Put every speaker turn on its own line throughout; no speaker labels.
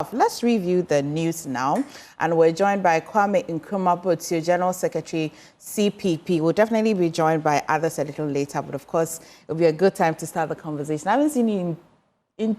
off, let's review the news now. And we're joined by Kwame Nkrumah, General Secretary, CPP. We'll definitely be joined by others a little later, but of course, it'll be a good time to start the conversation. I haven't seen you in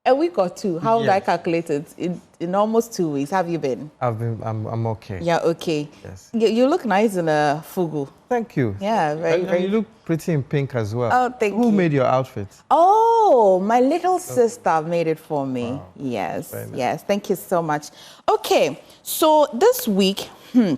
a week or two. How would I calculate it? In almost 2 weeks. Have you been?
I'm okay.
Yeah, okay.
Yes.
You look nice in a fugu.
Thank you.
Yeah, very.
You look pretty in pink as well.
Oh, thank you.
Who made your outfit?
Oh, my little sister made it for me.
Wow.
Yes,
Very nice.
yes. Thank you so much. Okay, so this week, a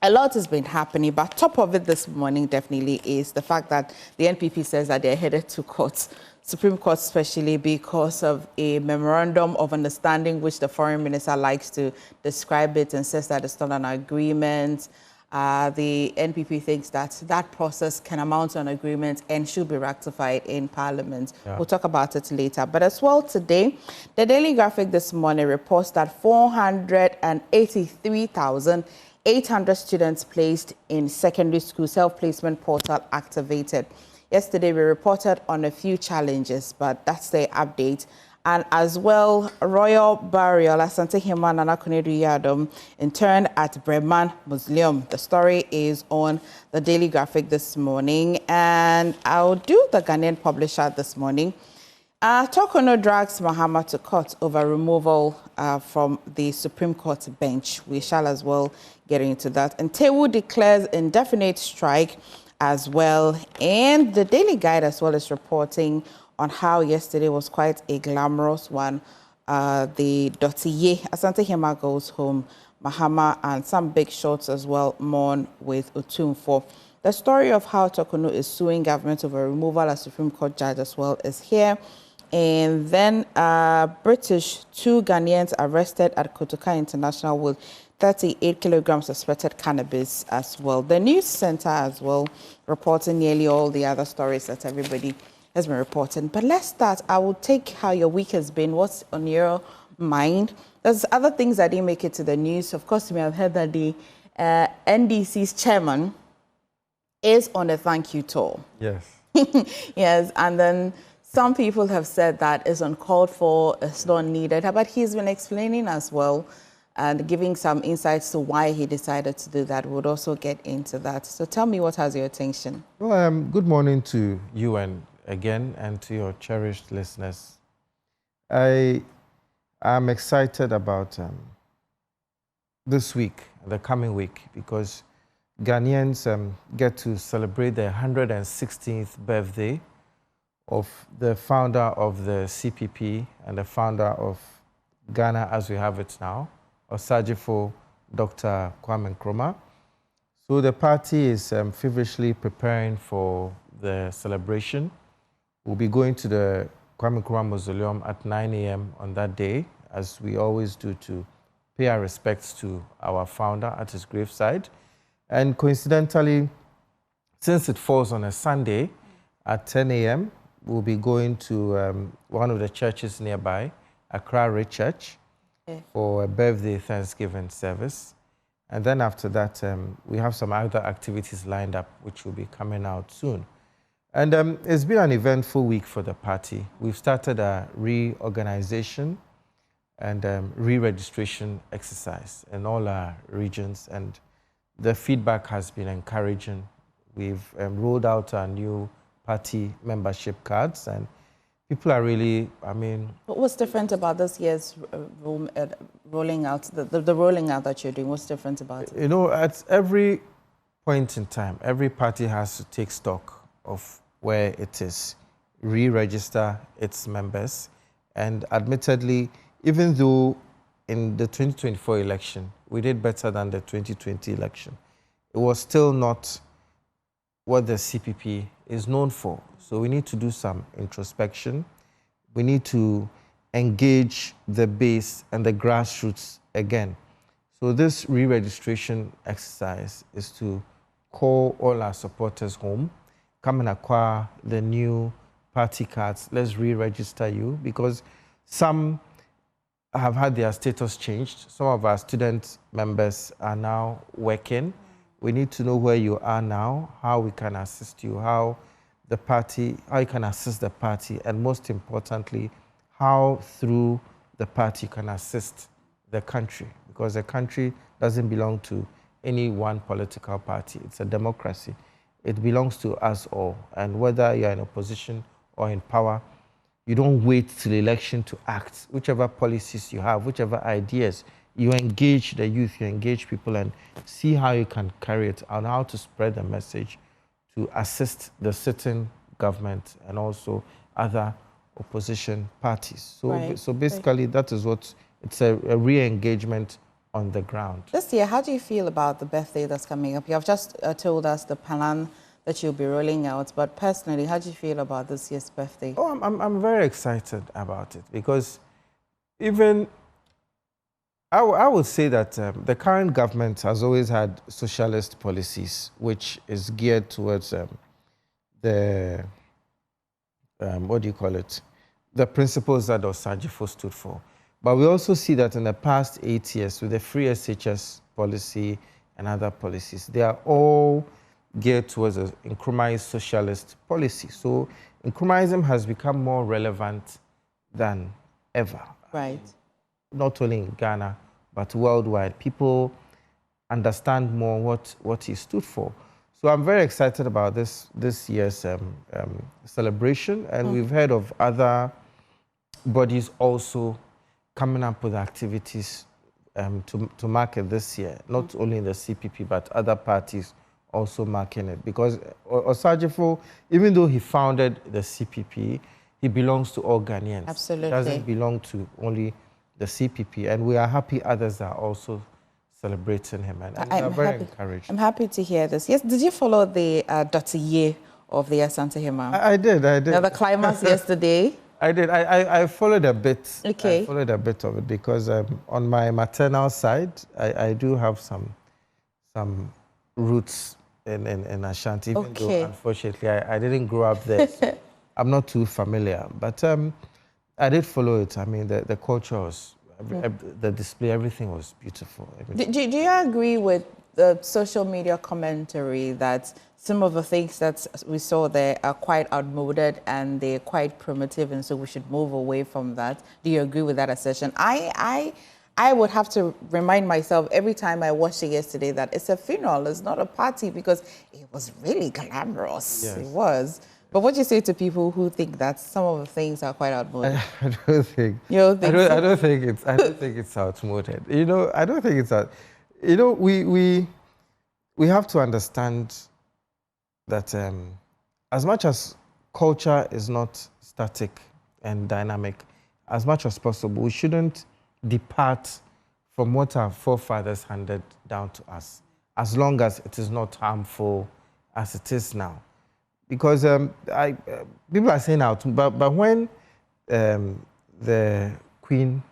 lot has been happening, but top of it this morning definitely is the fact that the NPP says that they're headed to court, Supreme Court, especially because of a memorandum of understanding, which the foreign minister likes to describe it, and says that it's not an agreement. The NPP thinks that that process can amount to an agreement and should be ratified in Parliament. Yeah. We'll talk about it later. But as well today, the Daily Graphic this morning reports that 483,800 students placed in secondary school self-placement portal activated. Yesterday, we reported on a few challenges, but that's the update. And as well, Royal Burial, Asante Hima Nana Kunedu Yadom, interned at Breman Mausoleum. The story is on the Daily Graphic this morning. And I'll do the Ghanaian Publisher this morning. Tokono drags Mahama to court over removal from the Supreme Court bench. We shall as well get into that. And Tewu declares indefinite strike as well. And the Daily Guide as well is reporting on how yesterday was quite a glamorous one. The Dotiye, Asante Hema goes home, Mahama and some big shots as well mourn with Otumfo. The story of how Tokono is suing government over removal as Supreme Court judge as well is here. And then British, 2 Ghanaians arrested at Kotoka International with 38 kilograms suspected cannabis as well. The news center as well reporting nearly all the other stories that everybody has been reporting. But let's start. I will take how your week has been. What's on your mind? There's other things that didn't make it to the news. Of course, you may have heard that the NDC's chairman is on a thank you tour.
Yes.
Yes, and then some people have said that it's uncalled for, it's not needed. But he's been explaining as well and giving some insights to why he decided to do that. We'll also get into that. So tell me, what has your attention?
Well, good morning to you again and to your cherished listeners. I am excited about this week, the coming week, because Ghanaians get to celebrate the 116th birthday of the founder of the CPP and the founder of Ghana as we have it now, Osajifo Dr. Kwame Nkrumah. So the party is feverishly preparing for the celebration. We'll be going to the Kwame Nkrumah Mausoleum at 9 a.m. on that day, as we always do, to pay our respects to our founder at his graveside. And coincidentally, since it falls on a Sunday at 10 a.m., we'll be going to one of the churches nearby, Accra Ray Church, for a birthday Thanksgiving service. And then after that, we have some other activities lined up, which will be coming out soon. And it's been an eventful week for the party. We've started a reorganization and re-registration exercise in all our regions, and the feedback has been encouraging. We've rolled out our new party membership cards, and people are really,
But what's different about this year's rolling out, the rolling out that you're doing? What's different about it?
You know, at every point in time, every party has to take stock of where it is, re-register its members. And admittedly, even though in the 2024 election, we did better than the 2020 election, it was still not what the CPP is known for. So we need to do some introspection. We need to engage the base and the grassroots again. So this re-registration exercise is to call all our supporters home, come and acquire the new party cards. Let's re-register you, because some have had their status changed. Some of our student members are now working. We need to know where you are now, how we can assist you, how you can assist the party, and most importantly, how through the party can assist the country, because the country doesn't belong to any one political party. It's a democracy. It belongs to us all. And whether you're in opposition or in power, you don't wait till election to act. Whichever policies you have, whichever ideas, you engage the youth, you engage people and see how you can carry it and how to spread the message to assist the sitting government and also other opposition parties. So, so basically, that is what, it's a re-engagement on the ground.
This year, how do you feel about the birthday that's coming up? You have just told us the plan that you'll be rolling out, but personally, how do you feel about this year's birthday?
Oh, I'm very excited about it, because even, I would say that the current government has always had socialist policies, which is geared towards the, what do you call it, the principles that Asiedu stood for. But we also see that in the past 8 years, with the free SHS policy and other policies, they are all geared towards an Nkrumah's socialist policy. So Nkrumahism has become more relevant than ever.
Right.
Not only in Ghana, but worldwide. People understand more what he stood for. So I'm very excited about this year's celebration. And we've heard of other bodies also coming up with activities to mark it this year, not only in the CPP, but other parties also marking it. Because Asiedu, even though he founded the CPP, he belongs to all Ghanaians.
Absolutely.
He doesn't belong to only the CPP. And we are happy others are also celebrating him. And we are very encouraged.
I'm happy to hear this. Yes, did you follow the Dotiye of the Asante Hima?
I did.
Now, the climax yesterday.
I did. I followed a bit.
Okay.
I followed a bit of it because on my maternal side, I do have some roots in Ashanti, even though unfortunately I didn't grow up there. So I'm not too familiar, but I did follow it. I mean, the culture was, the display, everything was beautiful.
Do you agree with the social media commentary that some of the things that we saw there are quite outmoded and they're quite primitive, and so we should move away from that? Do you agree with that assertion? I would have to remind myself every time I watched it yesterday that it's a funeral, it's not a party, because it was really glamorous. Yes. It was. But what do you say to people who think that some of the things are quite outmoded?
I don't think.
You don't think so?
I don't think it's outmoded. You know, I don't think it's out. You know, we have to understand that as much as culture is not static and dynamic, as much as possible, we shouldn't depart from what our forefathers handed down to us, as long as it is not harmful as it is now. Because people are saying out, but when the Queen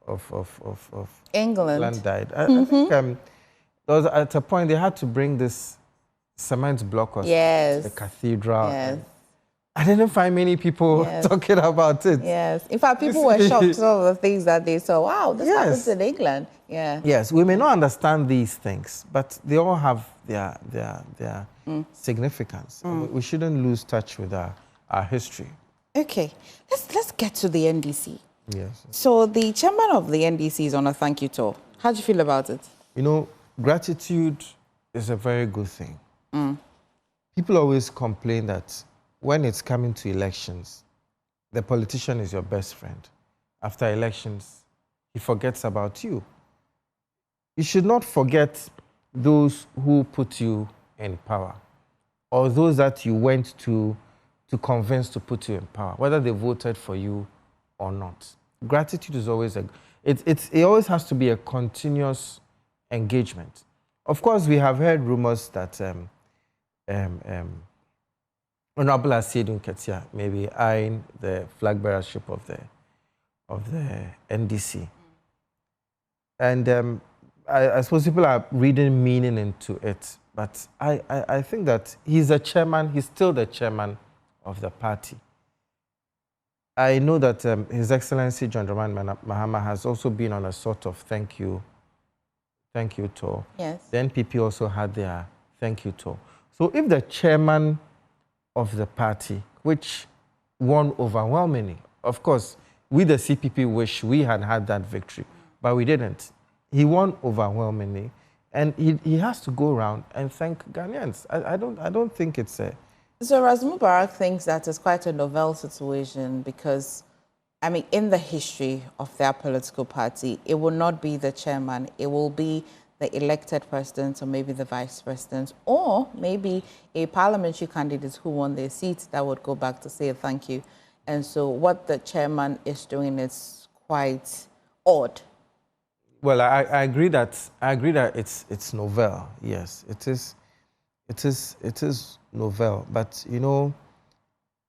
of England died, I think there was at a point they had to bring this cement block to the cathedral.
Yes.
I didn't find many people talking about it.
Yes. In fact, people were shocked some of the things that they saw. Wow, this happens in England. Yeah.
Yes, we may not understand these things, but they all have their significance. We shouldn't lose touch with our history.
Okay. Let's get to the NDC.
Yes.
So the chairman of the NDC is on a thank you tour. How do you feel about it?
You know, gratitude is a very good thing. People always complain that when it's coming to elections, the politician is your best friend. After elections, he forgets about you. You should not forget those who put you in power, or those that you went to convince to put you in power, whether they voted for you or not. Gratitude is always it always has to be a continuous engagement. Of course, we have heard rumors that Honorable Asiedu Nketia may be eyeing the flag bearership of the NDC. And I suppose people are reading meaning into it, but I think that he's a chairman, he's still the chairman of the party. I know that His Excellency John Dramani Mahama has also been on a sort of thank you tour.
Yes.
The NPP also had their thank you tour. So if the chairman of the party, which won overwhelmingly, of course, we, the CPP, wish we had had that victory, but we didn't. He won overwhelmingly, and he has to go around and thank Ghanaians. I don't think it's a...
So Ras Mubarak thinks that it's quite a novel situation because, I mean, in the history of their political party, it will not be the chairman, it will be the elected president or maybe the vice president or maybe a parliamentary candidate who won their seat that would go back to say thank you. And so what the chairman is doing is quite odd.
Well, I agree that it's novel. Yes, it is novel. But you know,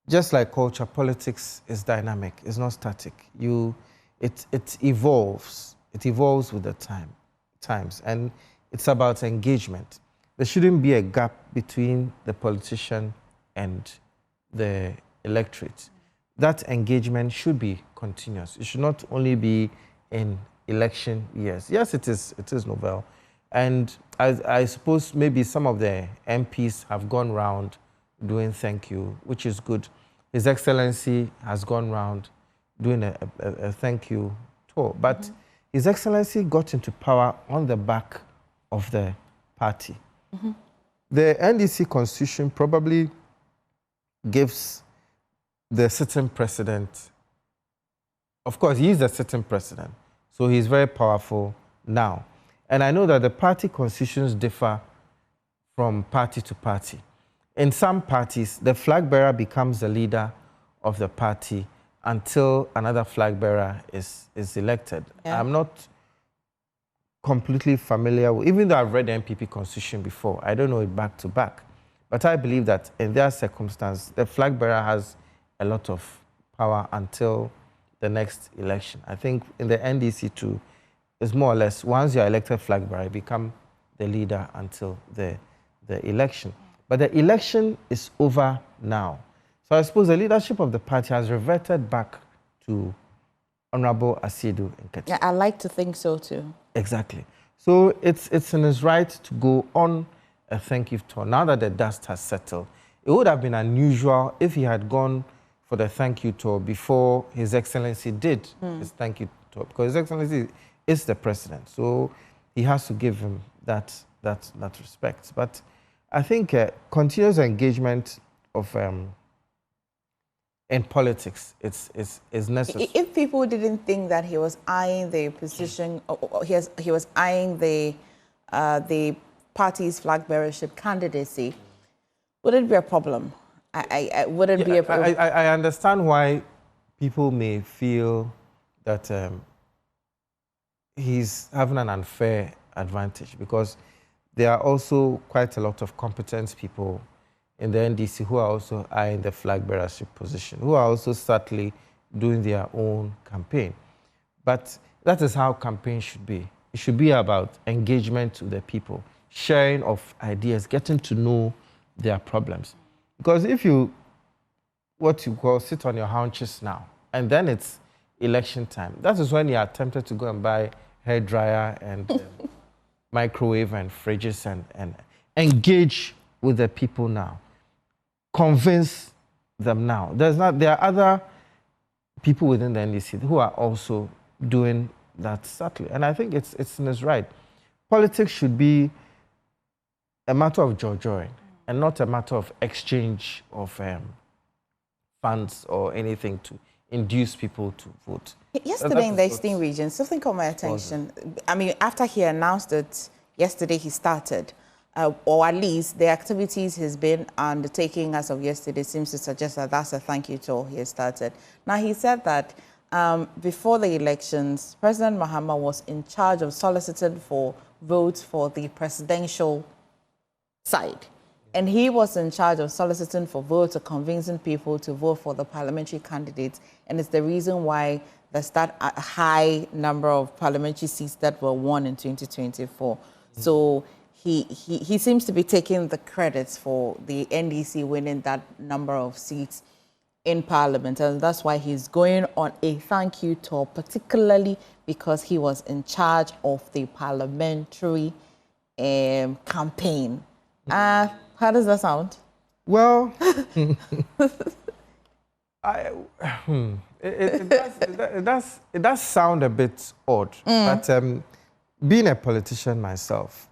just like culture, politics is dynamic. It's not static. It evolves. It evolves with the times, and it's about engagement. There shouldn't be a gap between the politician and the electorate. That engagement should be continuous. It should not only be in election years. Yes, it is novel. And I suppose maybe some of the MPs have gone round doing thank you, which is good. His Excellency has gone round doing a thank you tour. But His Excellency got into power on the back of the party. The NDC constitution probably gives the sitting president, of course, he is the sitting president, so he's very powerful now. And I know that the party constitutions differ from party to party. In some parties, the flag bearer becomes the leader of the party until another flag bearer is elected. Yeah. I'm not completely familiar with, even though I've read the NPP constitution before, I don't know it back to back. But I believe that in their circumstance, the flag bearer has a lot of power until the next election. I think in the NDC too, it's more or less, once you're elected flag bearer, you become the leader until the election. But the election is over now. So I suppose the leadership of the party has reverted back to Honorable Asiedu Nketia.
Yeah, I like to think so too.
Exactly. So it's in his right to go on a thank you tour. Now that the dust has settled, it would have been unusual if he had gone for the thank you tour before His Excellency did his thank you tour, because His Excellency is the president, so he has to give him that respect. But I think continuous engagement of in politics is necessary.
If people didn't think that he was eyeing the position, or he was eyeing the party's flag bearership candidacy, would it be a problem? Would it be a problem?
I understand why people may feel that he's having an unfair advantage, because there are also quite a lot of competent people in the NDC who are also eyeing the flag bearership position, who are also subtly doing their own campaign. But that is how campaign should be. It should be about engagement with the people, sharing of ideas, getting to know their problems. Because if you, what you call, sit on your haunches now, and then it's election time, that is when you are tempted to go and buy hair dryer and microwave and fridges and engage with the people now. Convince them now. There are other people within the NDC who are also doing that subtly. And I think it's in his right. Politics should be a matter of joy and not a matter of exchange of funds or anything to induce people to vote.
Yesterday in the Eastern region, something caught my attention. I mean, after he announced that yesterday he started, or at least the activities he's been undertaking as of yesterday seems to suggest that that's a thank you tour he has started. Now, he said that before the elections, President Mahama was in charge of soliciting for votes for the presidential side. And he was in charge of soliciting for votes or convincing people to vote for the parliamentary candidates. And it's the reason why there's that high number of parliamentary seats that were won in 2024. So he seems to be taking the credits for the NDC winning that number of seats in Parliament. And that's why he's going on a thank you tour, particularly because he was in charge of the parliamentary campaign. How does that sound?
Well, It does sound a bit odd, but being a politician myself,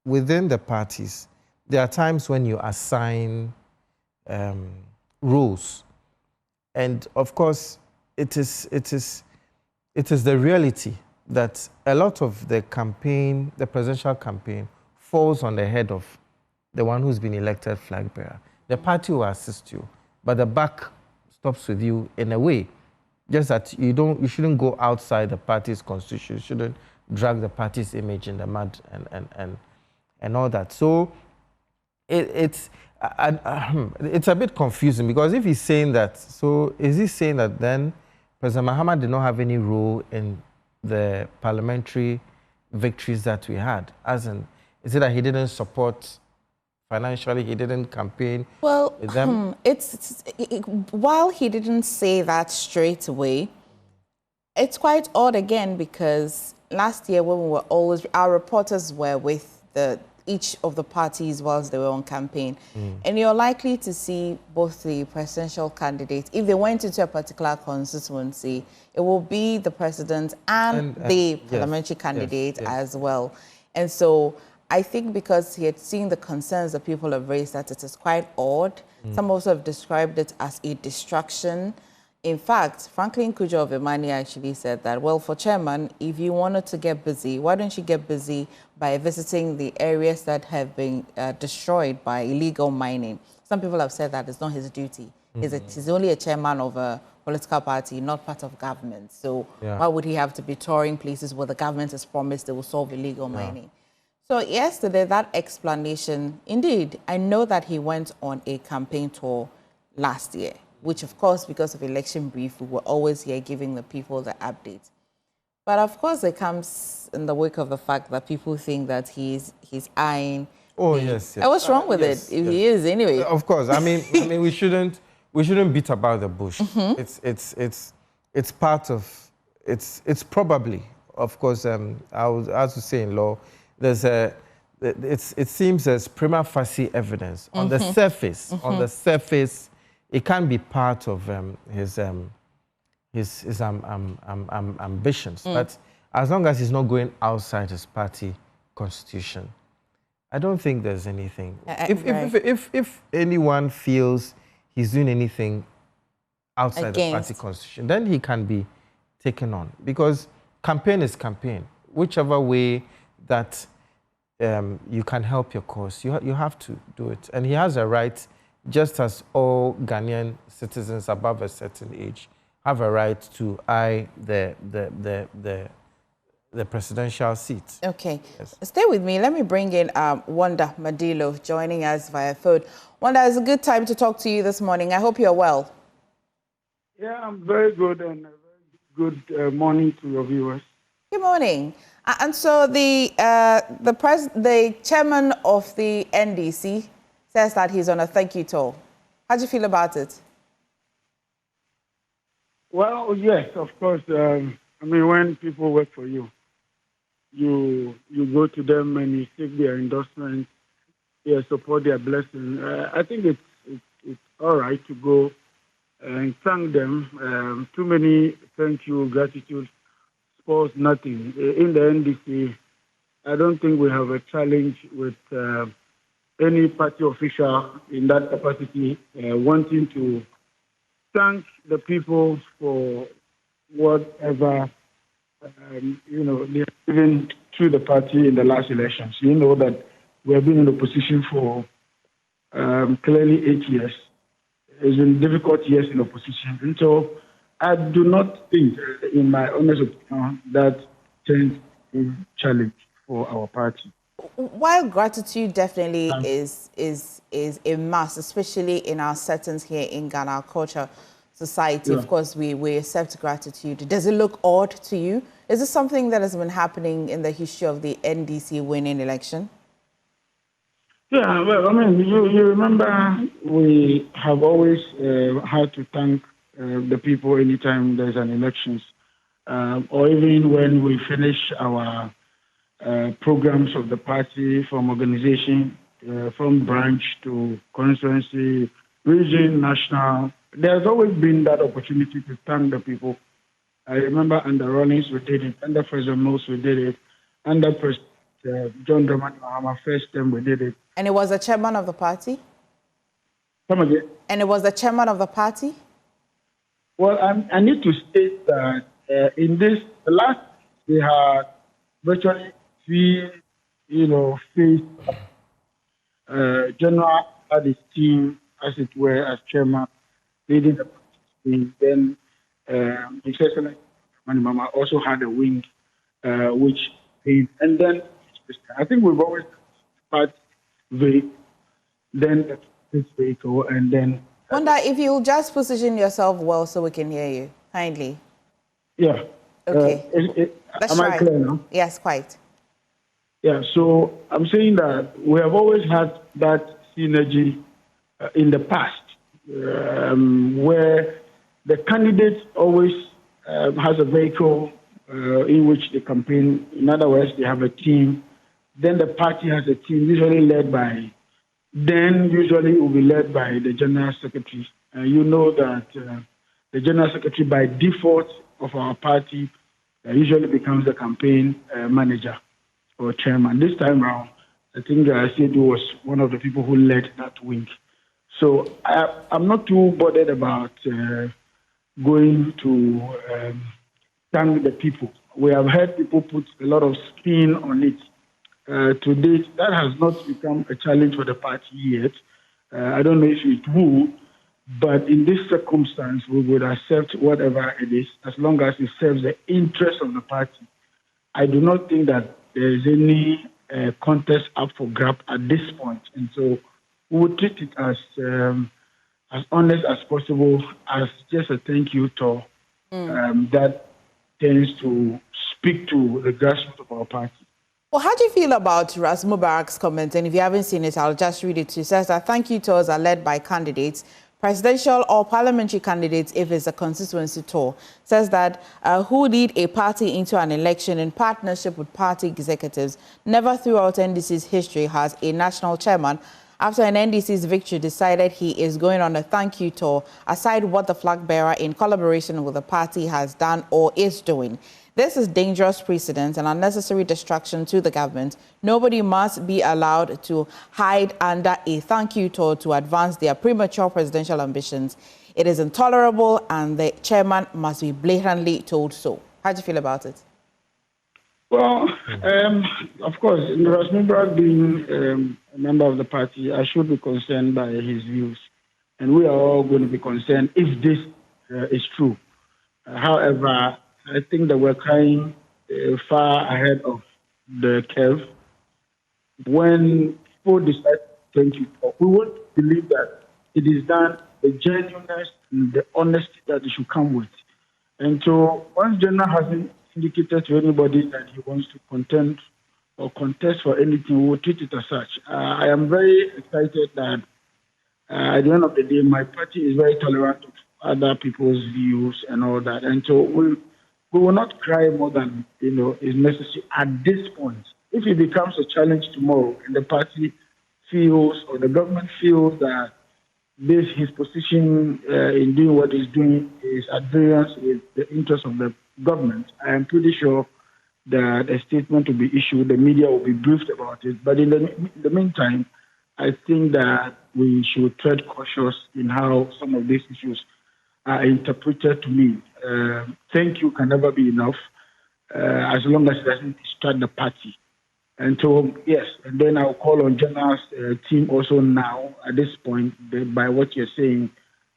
within the parties, there are times when you assign roles, and of course, it is the reality that a lot of the campaign, the presidential campaign, falls on the head of the one who's been elected flag bearer. The party will assist you, but the buck stops with you in a way. Just that you shouldn't go outside the party's constitution. You shouldn't drag the party's image in the mud and all that. So it's a bit confusing, because if he's saying that, so is he saying that then President Mahama did not have any role in the parliamentary victories that we had? As in, is it that he didn't support financially, he didn't campaign with them?
While he didn't say that straight away, it's quite odd again, because last year when we were our reporters were with each of the parties whilst they were on campaign. And you're likely to see both the presidential candidates, if they went into a particular constituency, it will be the president and the parliamentary candidate as well. And so I think because he had seen the concerns that people have raised, that it is quite odd. Some also have described it as a distraction. In fact, Franklin Kujo of Imani actually said that, well, for chairman, if you wanted to get busy, why don't you get busy by visiting the areas that have been destroyed by illegal mining? Some people have said that it's not his duty. He's only a chairman of a political party, not part of government. So why would he have to be touring places where the government has promised they will solve illegal mining? So yesterday, that explanation, indeed, I know that he went on a campaign tour last year, which, of course, because of election brief, we were always here giving the people the update. But, of course, it comes in the wake of the fact that people think that he's eyeing...
Yes.
What's wrong with it? If he is, anyway.
Of course. I mean, we shouldn't beat about the bush. It's part of... It's probably, of course, I was as to say in law, there's it seems there's prima facie evidence. On the surface, it can be part of his ambitions. But as long as he's not going outside his party constitution, I don't think there's anything. If anyone feels he's doing anything outside the party constitution, then he can be taken on. Because campaign is campaign. Whichever way that you can help your cause, you have to do it. And he has a right, just as all Ghanaian citizens above a certain age have a right to eye the presidential seat. Okay.
Yes. Stay with me. Let me bring in Wanda Madilo joining us via phone. Wanda, it's a good time to talk to you this morning. I hope you're well.
Yeah, I'm very good, and a very good morning to your viewers.
Good morning. And so the chairman of the NDC says that he's on a thank you tour. How do you feel about it?
Well, yes, of course. I mean, when people work for you, you go to them and you seek their endorsement, you support their blessing. I think it's all right to go and thank them. Too many thank you, gratitude spoils nothing. In the NDC, I don't think we have a challenge with any party official in that capacity wanting to thank the people for whatever they have given to the party in the last elections. You know that we have been in opposition for clearly 8 years. It's been difficult years in opposition. And so I do not think, in my honest opinion, that change is a challenge for our party.
While gratitude definitely is a must, especially in our settings here in Ghana, our culture, society, of course, we accept gratitude. Does it look odd to you? Is this something that has been happening in the history of the NDC winning election?
Yeah, well, I mean, you remember we have always had to thank the people anytime there's an elections, or even when we finish our programs of the party, from organization, from branch to constituency, region, national, there's always been that opportunity to thank the people. I remember under Rawlings we did it, under President Mills we did it, under President John Dramani Mahama first term we did it.
And it was the chairman of the party?
Come again?
And it was the chairman of the party?
Well, I need to state that in the last, we had virtually three, phase. General had his team, as it were, as chairman, leading the party. Then His Excellency Mama also had a wing, which came. And then I think we've always had vehicle, then this vehicle, and then.
Wonder if you'll just position yourself well so we can hear you, kindly.
Yeah.
Okay.
Am I clear now?
Yes, quite.
Yeah, so I'm saying that we have always had that synergy in the past, where the candidate always has a vehicle in which they campaign. In other words, they have a team. Then the party has a team, usually usually it will be led by the General Secretary. You know that the General Secretary, by default of our party, usually becomes the campaign manager or chairman. This time around, I think Asiedu was one of the people who led that wing. So I'm not too bothered about going to thank the people. We have heard people put a lot of spin on it. To date, that has not become a challenge for the party yet. I don't know if it will, but in this circumstance, we would accept whatever it is, as long as it serves the interest of the party. I do not think that there is any contest up for grab at this point, and so we will treat it as honest as possible, as just a thank you to that tends to speak to the grassroots of our party.
Well, how do you feel about Ras Mubarak's comment? And if you haven't seen it, I'll just read it to you. It says that thank you tours are led by candidates, presidential or parliamentary candidates if it's a constituency tour. It says that who lead a party into an election in partnership with party executives. Never throughout NDC's history has a national chairman, after an NDC's victory, decided he is going on a thank you tour, aside what the flag bearer in collaboration with the party has done or is doing. This is dangerous precedent and unnecessary distraction to the government. Nobody must be allowed to hide under a thank you tour to advance their premature presidential ambitions. It is intolerable and the chairman must be blatantly told so. How do you feel about it?
Well, of course, Ras Mubarak being a member of the party, I should be concerned by his views. And we are all going to be concerned if this is true. However, I think that we're trying far ahead of the curve. When people decide to talk, we won't believe that it is done, the genuineness and the honesty that it should come with. And so once General hasn't indicated to anybody that he wants to contend or contest for anything, we will treat it as such. I am very excited that at the end of the day, my party is very tolerant of other people's views and all that. And so we will not cry more than is necessary at this point. If it becomes a challenge tomorrow and the party feels or the government feels that his position in doing what he's doing is at variance with the interests of the government, I am pretty sure that a statement will be issued, the media will be briefed about it. But in the meantime, I think that we should tread cautious in how some of these issues are interpreted to me. Thank you can never be enough, as long as it doesn't distract the party. And so, yes, and then I'll call on General's team also now, at this point, by what you're saying,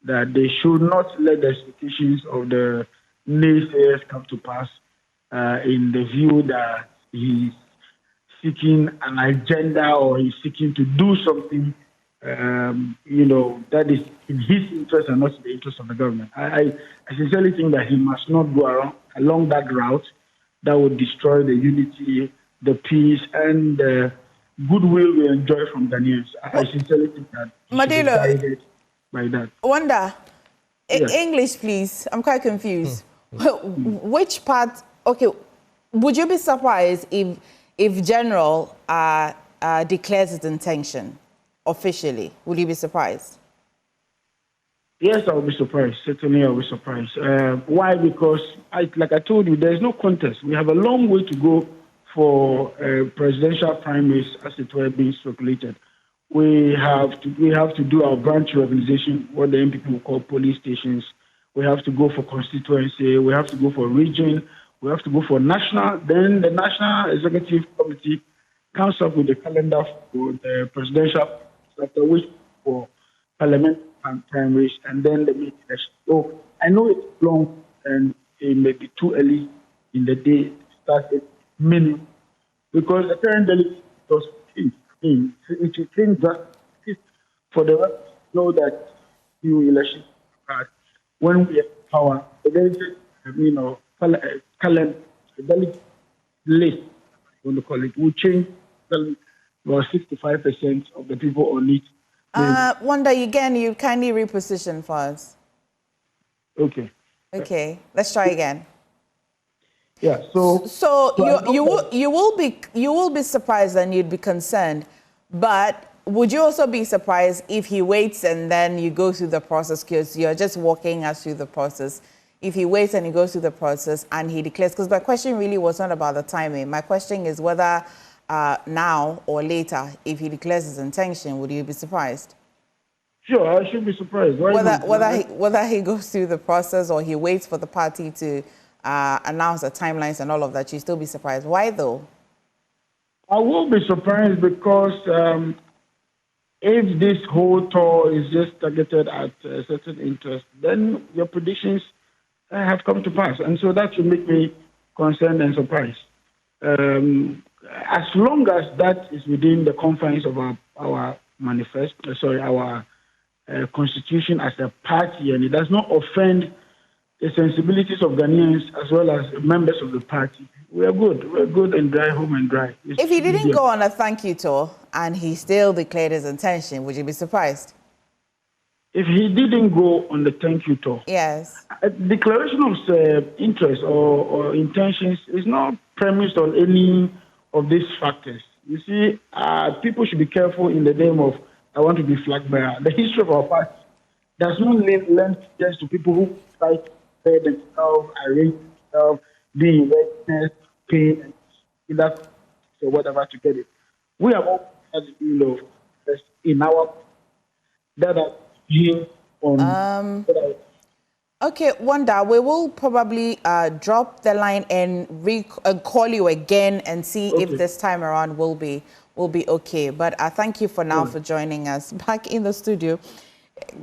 that they should not let the expectations of the naysayers come to pass in the view that he's seeking an agenda or he's seeking to do something, that is in his interest and not in the interest of the government. I sincerely think that he must not go along that route that would destroy the unity, the peace, and the goodwill we enjoy from Ghanaians. I sincerely think that he should be guided by that.
Wanda,
yes.
English, please. I'm quite confused. Which part? Okay, would you be surprised if General declares his intention officially? Would you be surprised?
Yes, I will be surprised. Certainly, I will be surprised. Why? Because, like I told you, there is no contest. We have a long way to go for presidential primaries, as it were, being circulated. We have to do our branch organization, what the MPP will call police stations. We have to go for constituency. We have to go for region. We have to go for national. Then the National Executive Committee comes up with the calendar for the presidential, after which for parliament and primaries, and then the meeting. So I know it's long and it may be too early in the day to start it minimum because the current delegate was changed. It will change just for the rest to know that new elections are when we have power. The delegate, calendar, the delegate list, we want to call it, will change about 65% of the people on it.
Wanda, again, you kindly reposition for us.
Okay.
Okay, let's try again.
Yeah.
So you will be surprised and you'd be concerned, but would you also be surprised if he waits and then you go through the process because you're just walking us through the process? If he waits and he goes through the process and he declares, because my question really was not about the timing. My question is whether now or later, if he declares his intention, would you be surprised?
Sure, I should be surprised.
Whether he goes through the process or he waits for the party to announce the timelines and all of that, you'd still be surprised. Why though?
I will be surprised because if this whole tour is just targeted at a certain interest, then your predictions have come to pass. And so that should make me concerned and surprised. As long as that is within the confines of our manifesto, our constitution as a party, and it does not offend the sensibilities of Ghanaians as well as members of the party, we are good. We're good and dry, home and dry.
If he didn't go on a thank you tour and he still declared his intention, would you be surprised?
If he didn't go on the thank you tour,
yes,
a declaration of interest or intentions is not premised on any of these factors. You see, people should be careful in the name of I want to be flag bearer. The history of our party does not lend just to people who try to pay themselves, arrange themselves, be in readiness, pain, and that or whatever to get it. We have all had in our that are being on.
Okay, Wanda, we will probably drop the line and call you again and see if this time around will be okay. But thank you for now for joining us back in the studio.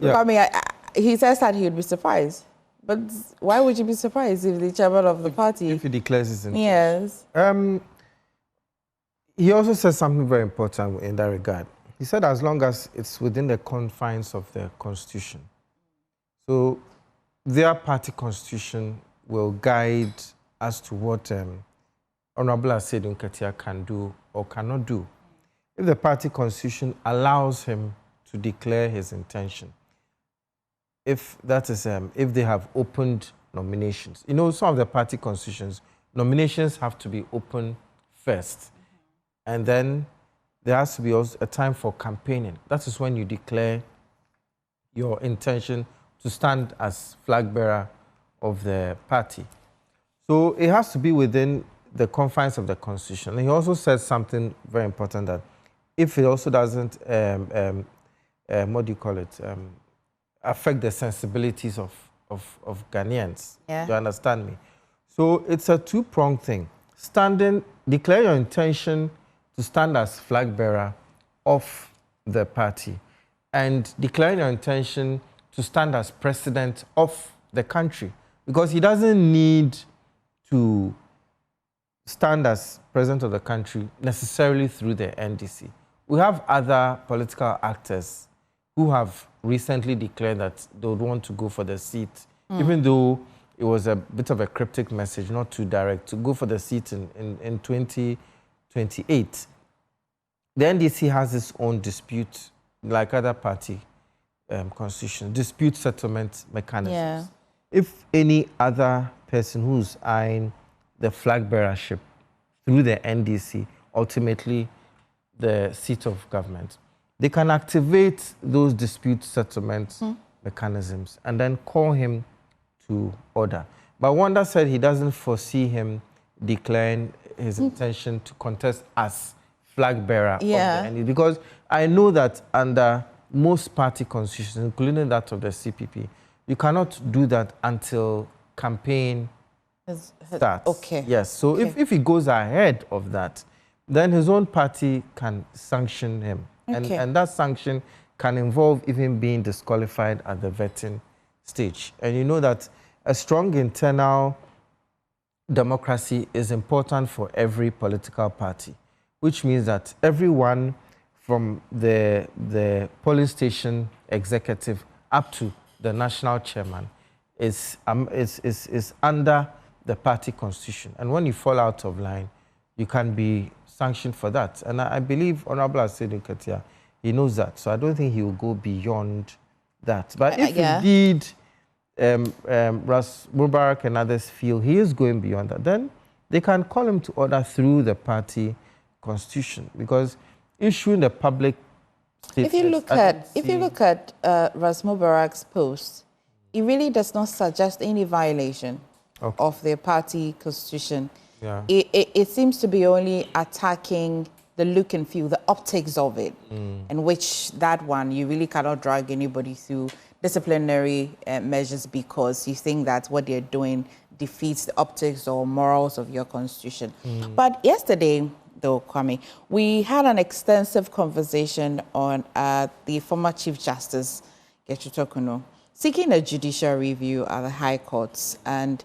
Yeah. I mean, he says that he would be surprised. But why would you be surprised if the chairman of the party...
If he declares his intention.
Yes.
He also said something very important in that regard. He said as long as it's within the confines of the constitution. So their party constitution will guide as to what Honorable Asiedu Nketia can do or cannot do. If the party constitution allows him to declare his intention, if that is, if they have opened nominations. You know, some of the party constitutions, nominations have to be open first. And then there has to be also a time for campaigning. That is when you declare your intention to stand as flag bearer of the party. So it has to be within the confines of the constitution. And he also said something very important, that if it also doesn't, what do you call it, affect the sensibilities of Ghanaians. Yeah. You understand me? So it's a two-pronged thing. Declare your intention to stand as flag bearer of the party, and declare your intention to stand as president of the country, because he doesn't need to stand as president of the country necessarily through the NDC. We have other political actors who have recently declared that they would want to go for the seat, even though it was a bit of a cryptic message, not too direct, to go for the seat in 2028. The NDC has its own dispute, like other party constitution, dispute settlement mechanisms. Yeah. If any other person who's eyeing the flag bearership through the NDC, ultimately the seat of government, they can activate those dispute settlement mechanisms and then call him to order. But Wanda said he doesn't foresee him declaring his intention to contest as flag bearer of the NDC, because I know that under most party constitutions, including that of the CPP, you cannot do that until campaign starts.
Okay.
Yes. So
okay.
if he goes ahead of that, then his own party can sanction him.
Okay.
And that sanction can involve even being disqualified at the vetting stage. And you know that a strong internal democracy is important for every political party, which means that everyone from the polling station executive up to the national chairman is under the party constitution. And when you fall out of line, you can be sanctioned for that. And I believe Honorable Asiedu Nketia, he knows that. So I don't think he will go beyond that. But if indeed Ras Mubarak and others feel he is going beyond that, then they can call him to order through the party constitution, because issuing the public statement.
If you look at Ras Mubarak's post, it really does not suggest any violation of the party constitution.
Yeah.
It seems to be only attacking the look and feel, the optics of it, in which that one you really cannot drag anybody through disciplinary measures because you think that what they're doing defeats the optics or morals of your constitution. But yesterday, though, Kwame, we had an extensive conversation on the former Chief Justice, Getchuto Kuno, seeking a judicial review at the High Courts. And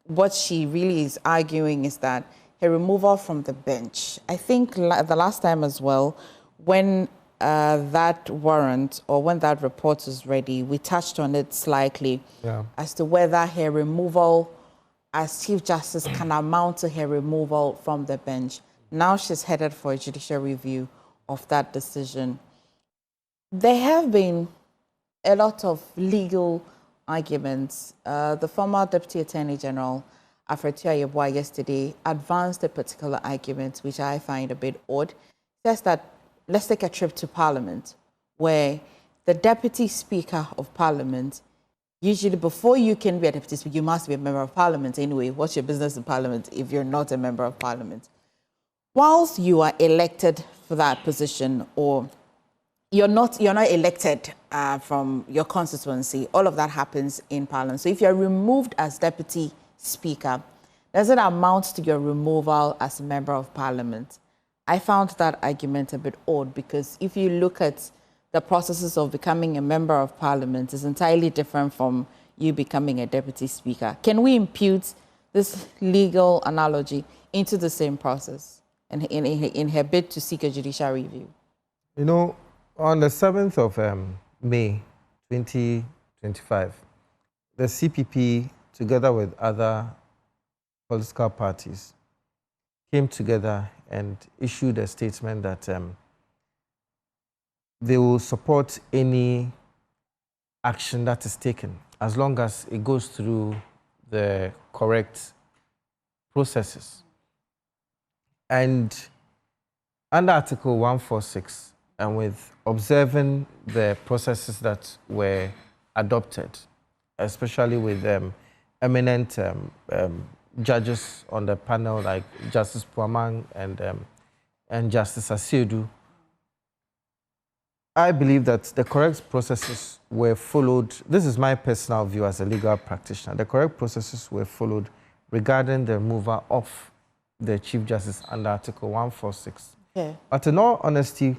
what she really is arguing is that her removal from the bench, I think the last time as well, when that warrant or when that report is ready, we touched on it slightly as to whether her removal as Chief Justice can amount to her removal from the bench. Now she's headed for a judicial review of that decision. There have been a lot of legal arguments. The former Deputy Attorney General, Afretu Ayeboah, yesterday advanced a particular argument, which I find a bit odd. He says that let's take a trip to Parliament, where the Deputy Speaker of Parliament, usually before you can be a Deputy Speaker, you must be a Member of Parliament anyway. What's your business in Parliament if you're not a Member of Parliament? Whilst you are elected for that position, or you're not elected from your constituency, all of that happens in Parliament. So if you're removed as Deputy Speaker, does it amount to your removal as a Member of Parliament? I found that argument a bit odd, because if you look at the processes of becoming a Member of Parliament, it's entirely different from you becoming a Deputy Speaker. Can we impute this legal analogy into the same process in her bid to seek a judicial review?
You know, on the 7th of May 2025, the CPP, together with other political parties, came together and issued a statement that they will support any action that is taken as long as it goes through the correct processes. And under Article 146, and with observing the processes that were adopted, especially with eminent judges on the panel like Justice Puamang and Justice Asiedu, I believe that the correct processes were followed. This is my personal view as a legal practitioner. The correct processes were followed regarding the removal of the Chief Justice under Article 146.
Yeah.
But in all honesty,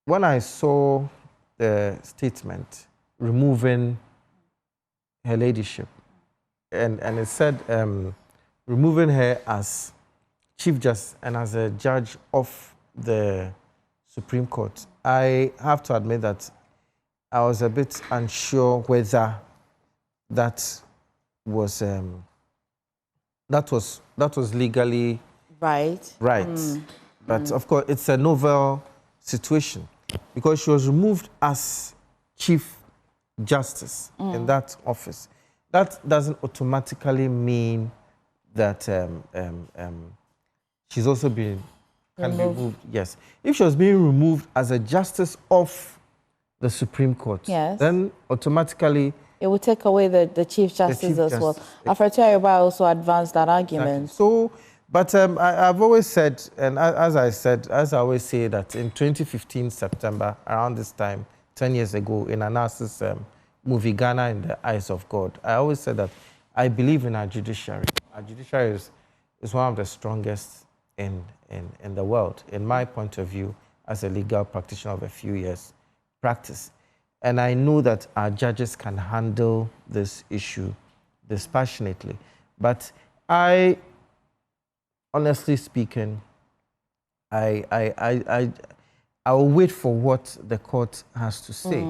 when I saw the statement removing her ladyship, and it said removing her as Chief Justice and as a judge of the Supreme Court, I have to admit that I was a bit unsure whether that was legally
right.
But of course, it's a novel situation because she was removed as Chief Justice in that office. That doesn't automatically mean that she's also been removed. Yes. If she was being removed as a justice of the Supreme Court,
yes,
then automatically
it would take away the Chief Justice as well. Alfred Ayoba also advanced that argument.
Exactly. So, but I've always said, and as I always say, that in 2015 September, around this time, 10 years ago, in analysis movie Ghana in the Eyes of God, I always said that I believe in our judiciary. Our judiciary is one of the strongest in the world, in my point of view, as a legal practitioner of a few years practice. And I know that our judges can handle this issue dispassionately. But honestly speaking, I will wait for what the court has to say.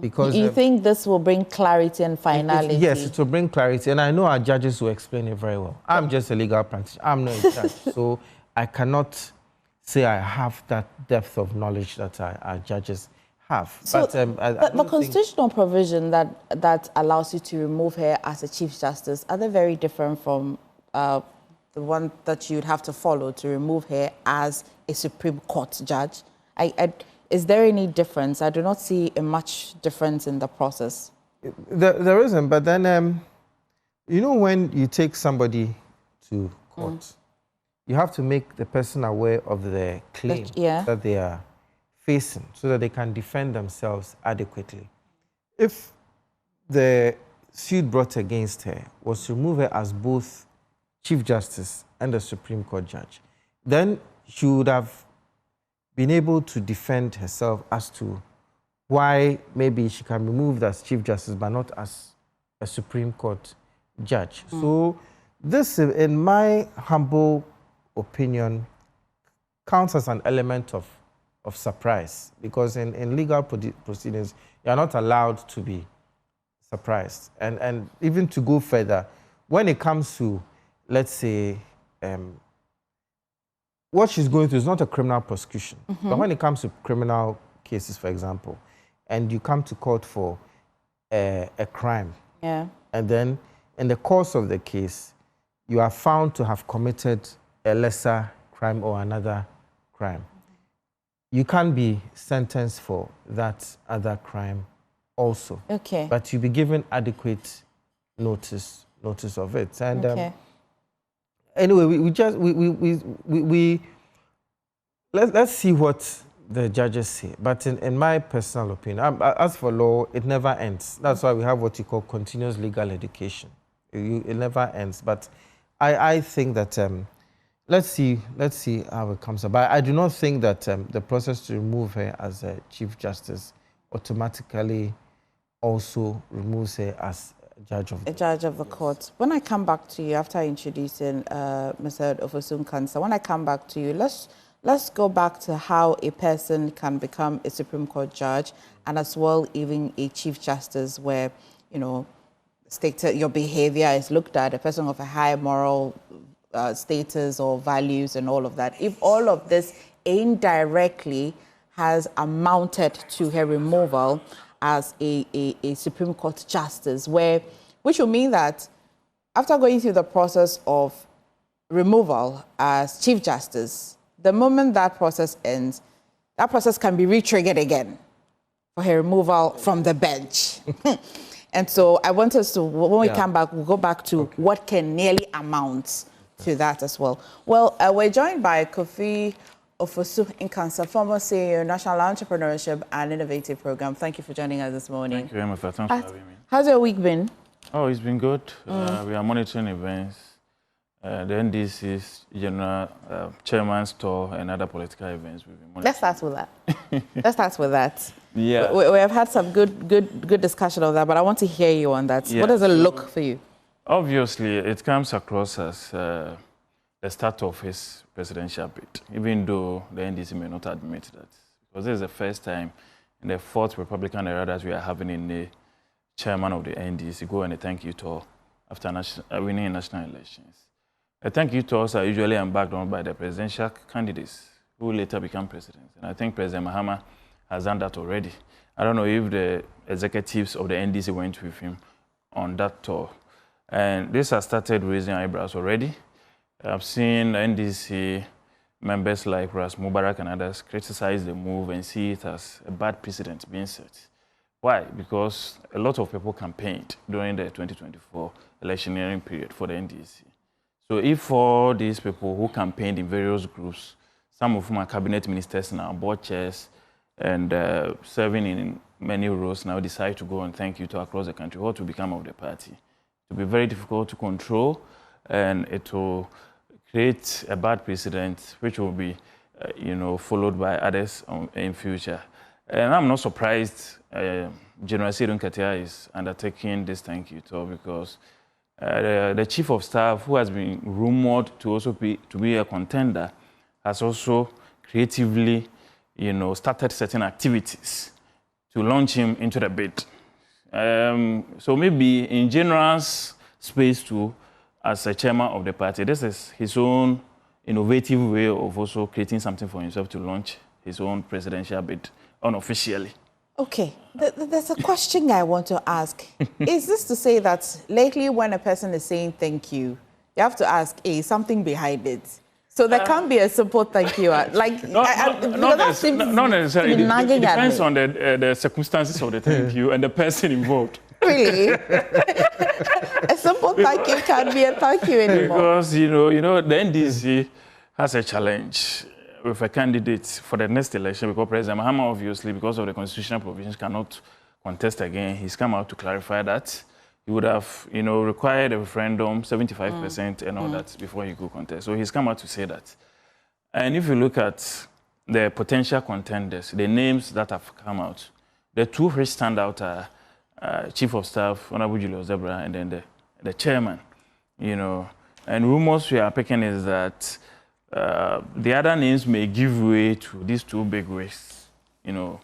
Because
you think this will bring clarity and finality?
Yes, it will bring clarity. And I know our judges will explain it very well. I'm just a legal practitioner. I'm not a judge. So I cannot say I have that depth of knowledge that our judges have.
So, but the constitutional provision that allows you to remove her as a Chief Justice, are they very different from the one that you'd have to follow to remove her as a Supreme Court judge? Is there any difference? I do not see a much difference in the process.
There isn't, but then, you know, when you take somebody to court, you have to make the person aware of the claim that they are facing so that they can defend themselves adequately. If the suit brought against her was to remove her as both Chief Justice and a Supreme Court judge, then she would have been able to defend herself as to why maybe she can be removed as Chief Justice but not as a Supreme Court judge. So this, in my humble opinion, counts as an element of surprise, because in legal proceedings, you are not allowed to be surprised. And even to go further, when it comes to, let's say, what she's going through is not a criminal prosecution. But when it comes to criminal cases, for example, and you come to court for a crime, and then in the course of the case, you are found to have committed a lesser crime or another crime, you can be sentenced for that other crime also. Okay. But you'll be given adequate notice of it. And anyway, let's see what the judges say. But in my personal opinion, as for law, it never ends. That's why we have what you call continuous legal education. It never ends. But I think that let's see how it comes about. I do not think that the process to remove her as a Chief Justice automatically also removes her as a judge of the court. When I come back to you after introducing Mr. Asiedu Nketia, when I come back to you, let's go back to how a person can become a Supreme Court judge, and as well even a Chief Justice, where, you know, your behavior is looked at, a person of a high moral status or values and all of that. If all of this indirectly has amounted to her removal as a Supreme Court justice, which will mean that after going through the process of removal as Chief Justice, the moment that process ends, that process can be re-triggered again for her removal from the bench. And so I want us to, when we come back, we'll go back to what can nearly amount to that as well. Well, we're joined by Asiedu Nketia, former CEO, National Entrepreneurship and Innovative Program. Thank you for joining us this morning. Thank you very much. Thanks for having me. How's your week been? Oh, it's been good. We are monitoring events. The NDC's general chairman's tour and other political events. Let's start with that. Let's start with that. Yeah. We have had some good discussion of that, but I want to hear you on that. Yeah. What does it look for you? Obviously, it comes across as the start of his presidential bid, even though the NDC may not admit that. Because this is the first time in the fourth Republican era that we are having in the chairman of the NDC go on a thank you tour after winning national elections. The thank you tours are usually embarked on by the presidential candidates who later become presidents. And I think President Mahama has done that already. I don't know if the executives of the NDC went with him on that tour. And this has started raising eyebrows already. I've seen the NDC
members like Ras Mubarak and others criticize the move and see it as a bad precedent being set. Why? Because a lot of people campaigned during the 2024 electioneering period for the NDC. So if all these people who campaigned in various groups, some of whom are cabinet ministers now, board chairs, and serving in many roles now decide to go on thank you to across the country, what will become of the party? It will be very difficult to control, and it will create a bad precedent, which will be, followed by others in future. And I'm not surprised General Asiedu Nketia is undertaking this thank you tour, because the chief of staff, who has been rumored to also be a contender, has also creatively, started certain activities to launch him into the bid. So maybe in General's space too, as a chairman of the party, this is his own innovative way of also creating something for himself to launch his own presidential bid unofficially.
Okay, there's a question I want to ask. Is this to say that lately when a person is saying thank you, you have to ask, is something behind it? So there can't be a simple thank you.
Not necessarily. It depends on the circumstances of the thank you and the person involved.
Really? A simple thank you can't be a thank you anymore.
Because, the NDC has a challenge with a candidate for the next election, because President Mahama, obviously, because of the constitutional provisions, cannot contest again. He's come out to clarify that. He would have, required a referendum, 75% and all that before he could contest. So he's come out to say that. And if you look at the potential contenders, the names that have come out, the two which stand out are Chief of Staff, Honorable Julius Zebra, and then the chairman, And rumors we are picking is that the other names may give way to these two big wigs, to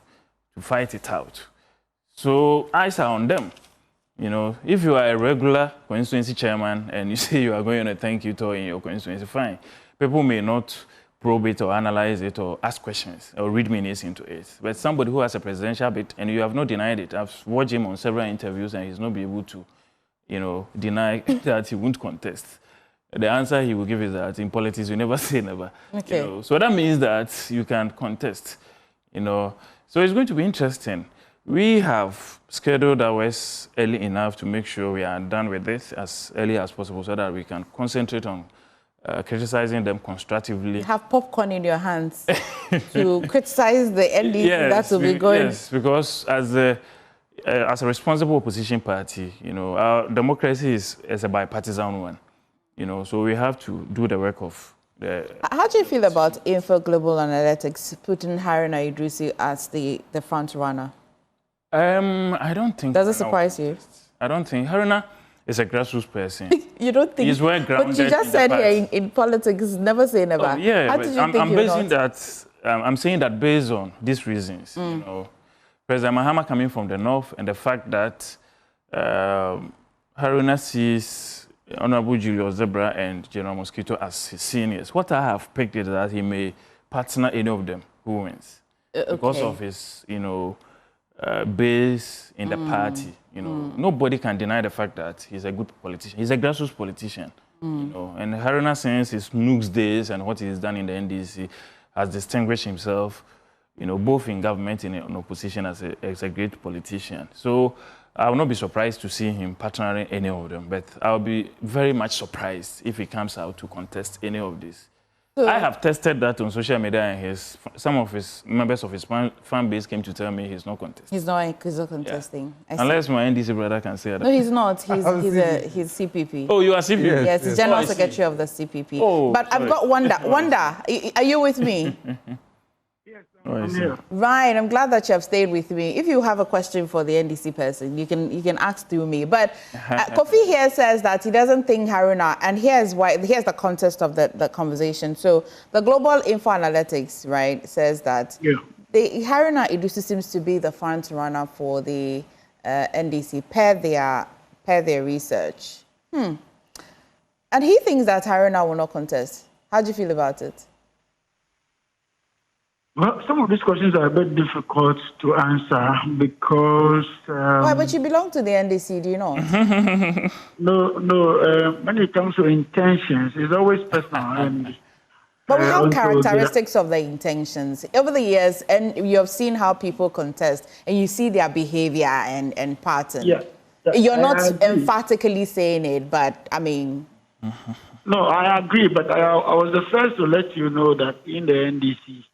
fight it out. So eyes are on them. If you are a regular constituency chairman and you say you are going on a thank you tour in your constituency, fine. People may not probe it or analyze it or ask questions or read meanings into it. But somebody who has a presidential bid and you have not denied it, I've watched him on several interviews and he's not been able to, deny that he won't contest. The answer he will give is that in politics, you never say never.
Okay.
So that means that you can contest, So it's going to be interesting. We have scheduled ours early enough to make sure we are done with this as early as possible so that we can concentrate on criticizing them constructively.
You have popcorn in your hands to criticize the NDC that will be going.
Yes, because as a responsible opposition party, our democracy is a bipartisan one. So we have to do the work of the...
How do you feel about Info Global Analytics putting Haruna Idrisi as the front runner?
I don't think...
Does it surprise you?
I don't think. Haruna is a grassroots person.
You don't think...
He's well grounded.
But you just said here in politics, never say never.
Oh, yeah,
how
but
did you think
I'm saying that based on these reasons, President Mahama coming from the north and the fact that Haruna sees Honorable Julius Zebra and General Mosquito as his seniors, what I have picked is that he may partner any of them who wins. Because of his, base in the party. Nobody can deny the fact that he's a good politician. He's a grassroots politician. And Haruna, since his Nooks days and what he's done in the NDC, has distinguished himself, both in government and in opposition as a great politician. So I will not be surprised to see him partnering any of them, but I'll be very much surprised if he comes out to contest any of this. I have tested that on social media, and some of his members of his fan base came to tell me he's not contesting.
He's not contesting.
Yeah. Unless my NDC brother can say that.
No, he's not. He's CPP.
Oh, you are CPP?
Yes, he's General Secretary of the CPP.
Oh,
but sorry. I've got Wanda, are you with me?
Yes, I'm here.
Right, I'm glad that you have stayed with me. If you have a question for the NDC person, you can ask through me. But Kofi here says that he doesn't think Haruna, and here's the context of the conversation. So the Global Info Analytics, right, says that Haruna Idrisi seems to be the front runner for the NDC per their research. And he thinks that Haruna will not contest. How do you feel about it?
Well, some of these questions are a bit difficult to answer because...
Why, but you belong to the NDC, do you not?
No. When it comes to intentions, it's always personal. And
But we have
Also,
characteristics of the intentions. Over the years, and you have seen how people contest, and you see their behavior and pattern.
Yeah.
You're
I
not
agree.
emphatically saying it, but I mean...
No, I agree, but I was the first to let you know that in the NDC,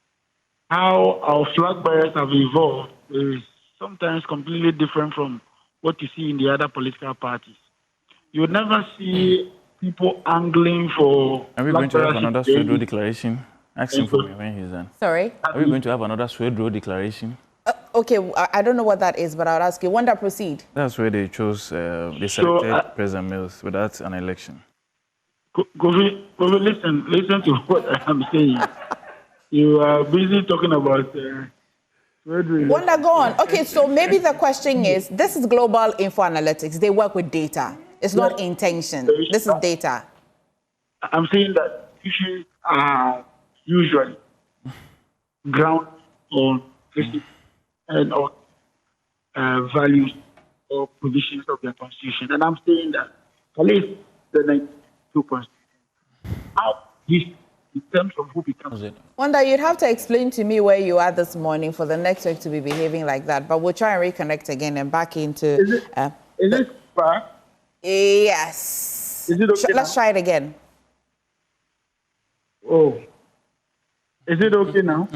how our flag bearers have evolved is sometimes completely different from what you see in the other political parties. You would never see people angling for...
Are we going to have another Swedro declaration? Ask him for me when he's done.
Sorry?
Are we going to have another Swedro declaration?
Okay, I don't know what that is, but I'll ask you. When that proceed?
That's where they chose, they selected President Mills without an election.
Go listen to what I'm saying. You are busy talking about...
Wanda, go on. Okay, so maybe the question is, this is global info analytics. They work with data. It's not intention. This is data.
I'm saying that issues are usually ground on and on values or provisions of the Constitution. And I'm saying that at least the 92 Constitution, how this in terms of who becomes it.
Wanda, you'd have to explain to me where you are this morning for the network to be behaving like that. But we'll try and reconnect again and back into...
Is it far?
Yes.
Is it okay
Let's try it again.
Oh. Is it okay now?